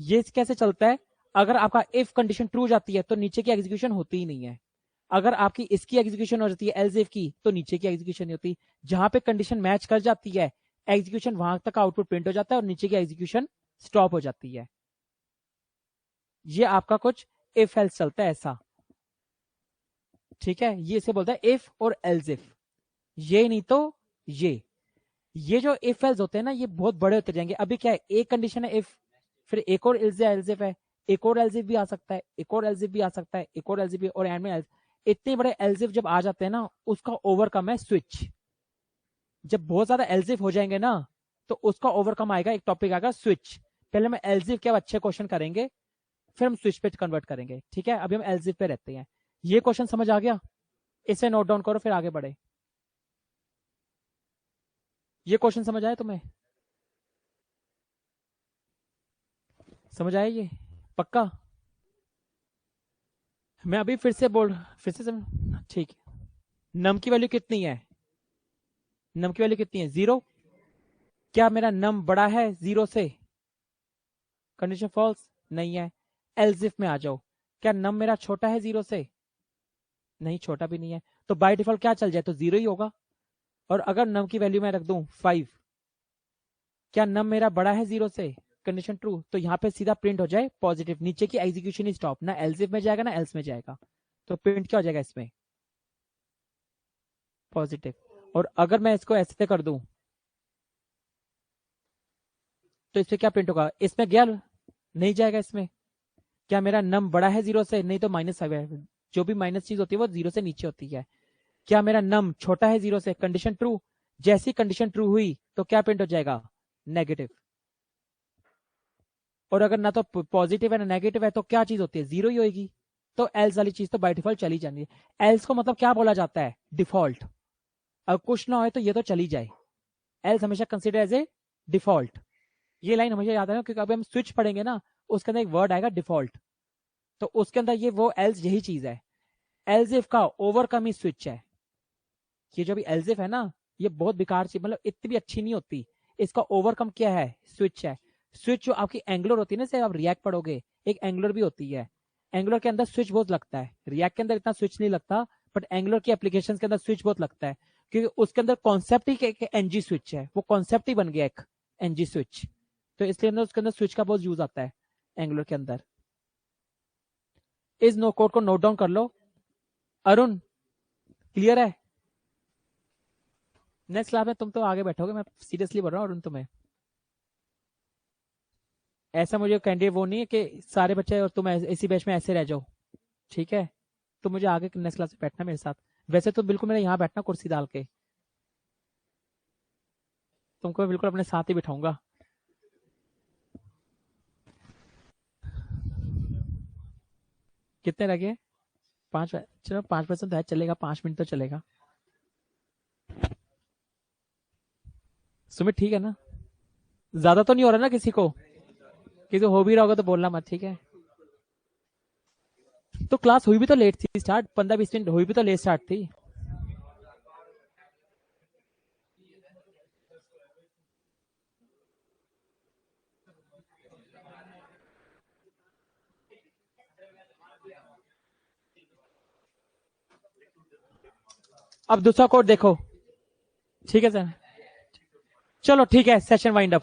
ये कैसे चलता है, अगर आपका इफ कंडीशन ट्रू जाती है तो नीचे की एग्जीक्यूशन होती ही नहीं है, अगर आपकी इसकी एग्जीक्यूशन हो जाती है एल्स इफ की, तो नीचे की एग्जीक्यूशन नहीं होती। जहां पे कंडीशन मैच कर जाती है, एग्जीक्यूशन वहां तक आउटपुट प्रिंट हो जाता है और नीचे की एग्जीक्यूशन स्टॉप हो जाती है। ये आपका कुछ इफ एल्स चलता है ऐसा, ठीक है। ये इसे बोलता है इफ और एल्स इफ, ये नहीं तो ये जो इफ एल्स होते हैं ना, ये बहुत बड़े होते जाएंगे। अभी क्या है, एक कंडीशन है इफ, फिर एक और एल्स इफ है, एक और एल्स इफ भी आ सकता है, एक और एल्स इफ भी आ सकता है, एक और एल्स इफ भी, और एंड में एल्स। इतने बड़े एल्स इफ जब आ जाते हैं ना, उसका ओवरकम है स्विच। जब बहुत ज्यादा एल्स इफ हो जाएंगे ना, तो उसका ओवरकम आएगा, एक टॉपिक आएगा स्विच। पहले हम एल्स इफ के अच्छे क्वेश्चन करेंगे, फिर हम स्विच पे कन्वर्ट करेंगे, ठीक है। अभी हम एल्स इफ पे रहते हैं। ये क्वेश्चन समझ आ गया, इसे नोट डाउन करो फिर आगे बढ़े। ये क्वेश्चन समझ आया तुम्हें, समझ आया ये पक्का। मैं अभी फिर से ठीक है। नम की वैल्यू कितनी है, नम की वैल्यू कितनी है, 0। क्या मेरा नम बड़ा है 0 से, कंडीशन फॉल्स नहीं है। एल्स इफ में आ जाओ, क्या नम मेरा छोटा है 0 से, नहीं छोटा भी नहीं है, तो बाय डिफॉल्ट क्या चल जाए, तो 0 ही होगा। और अगर नम की वैल्यू मैं रख दूं 5, क्या नम मेरा बड़ा है 0 से, कंडीशन ट्रू, तो यहाँ पे सीधा प्रिंट हो जाए पॉजिटिव, नीचे की एग्जीक्यूशन ही स्टॉप, ना एल्स इफ में जाएगा ना एल्स में जाएगा, तो प्रिंट क्या हो जाएगा इसमें, पॉजिटिव। और अगर मैं इसको ऐसे कर दूं तो इसमें क्या प्रिंट होगा, इसमें गया नहीं जाएगा इसमें। क्या मेरा नम बड़ा है 0 से, नहीं तो -5 है, जो भी माइनस चीज होती है वो 0 से नीचे होती है। क्या मेरा नम छोटा है 0 से, कंडीशन ट्रू, जैसी कंडीशन ट्रू हुई तो क्या प्रिंट हो जाएगा, नेगेटिव। और अगर ना तो पॉजिटिव है ना नेगेटिव है, तो क्या चीज होती है, 0 ही होगी। तो एल्स वाली चीज तो बाय डिफॉल्ट चली जानी है। एल्स को मतलब क्या बोला जाता है, डिफॉल्ट। अगर कुछ ना हो तो ये तो चली जाए, एल्स हमेशा कंसिडर एज ए डिफॉल्ट। ये लाइन हमेशा याद है, क्योंकि अभी हम स्विच पढ़ेंगे ना, उसके अंदर एक वर्ड आएगा डिफॉल्ट, तो उसके अंदर ये वो एल्स यही चीज है। एल्स इफ का ओवरकम ही स्विच है। ये जो भी एल्स इफ है ना, ये बहुत बेकार चीज, मतलब इतनी भी अच्छी नहीं होती। इसका ओवरकम क्या है, स्विच है। स्विच जो आपकी एंगुलर होती है ना, जैसे आप रिएक्ट पढ़ोगे, एक एंगुलर भी होती है। एंगुलर के अंदर स्विच बहुत लगता है, रिएक्ट के अंदर इतना स्विच नहीं लगता, बट एंगुलर की एप्लीकेशन के अंदर स्विच बहुत लगता है, क्योंकि उसके अंदर कॉन्सेप्ट ही एक एनजी स्विच है, वो कॉन्सेप्ट ही बन गया एक एनजी स्विच, तो इसलिए अंदर उसके अंदर स्विच का बहुत यूज आता है एंगुलर के अंदर। इस नो कोड को नोट डाउन कर लो। अरुण क्लियर है, नेक्स्ट क्लास में तुम तो आगे बैठोगे, मैं सीरियसली बोल रहा हूँ अरुण तुम्हें। ऐसा मुझे कैंडिडेट वो नहीं है कि सारे बच्चे और तुम इसी बैच में ऐसे रह जाओ, ठीक है। तो मुझे आगे नेक्स्ट क्लास में बैठना मेरे साथ, वैसे तो बिल्कुल मेरे यहाँ बैठना कुर्सी डाल के, तुमको मैं बिल्कुल अपने साथ ही बिठाऊंगा। कितने लगे, 5, चलो 5% है, चलेगा, 5 मिनट तो चलेगा। सुमित ठीक है ना, ज्यादा तो नहीं हो रहा ना किसी को, किसी हो भी रहा होगा तो बोलना मत, ठीक है। तो क्लास हुई भी तो लेट थी स्टार्ट, 15-20 मिनट हुई भी तो लेट स्टार्ट थी। अब दूसरा कोड देखो, ठीक है सर, चलो ठीक है, सेशन वाइंड अप।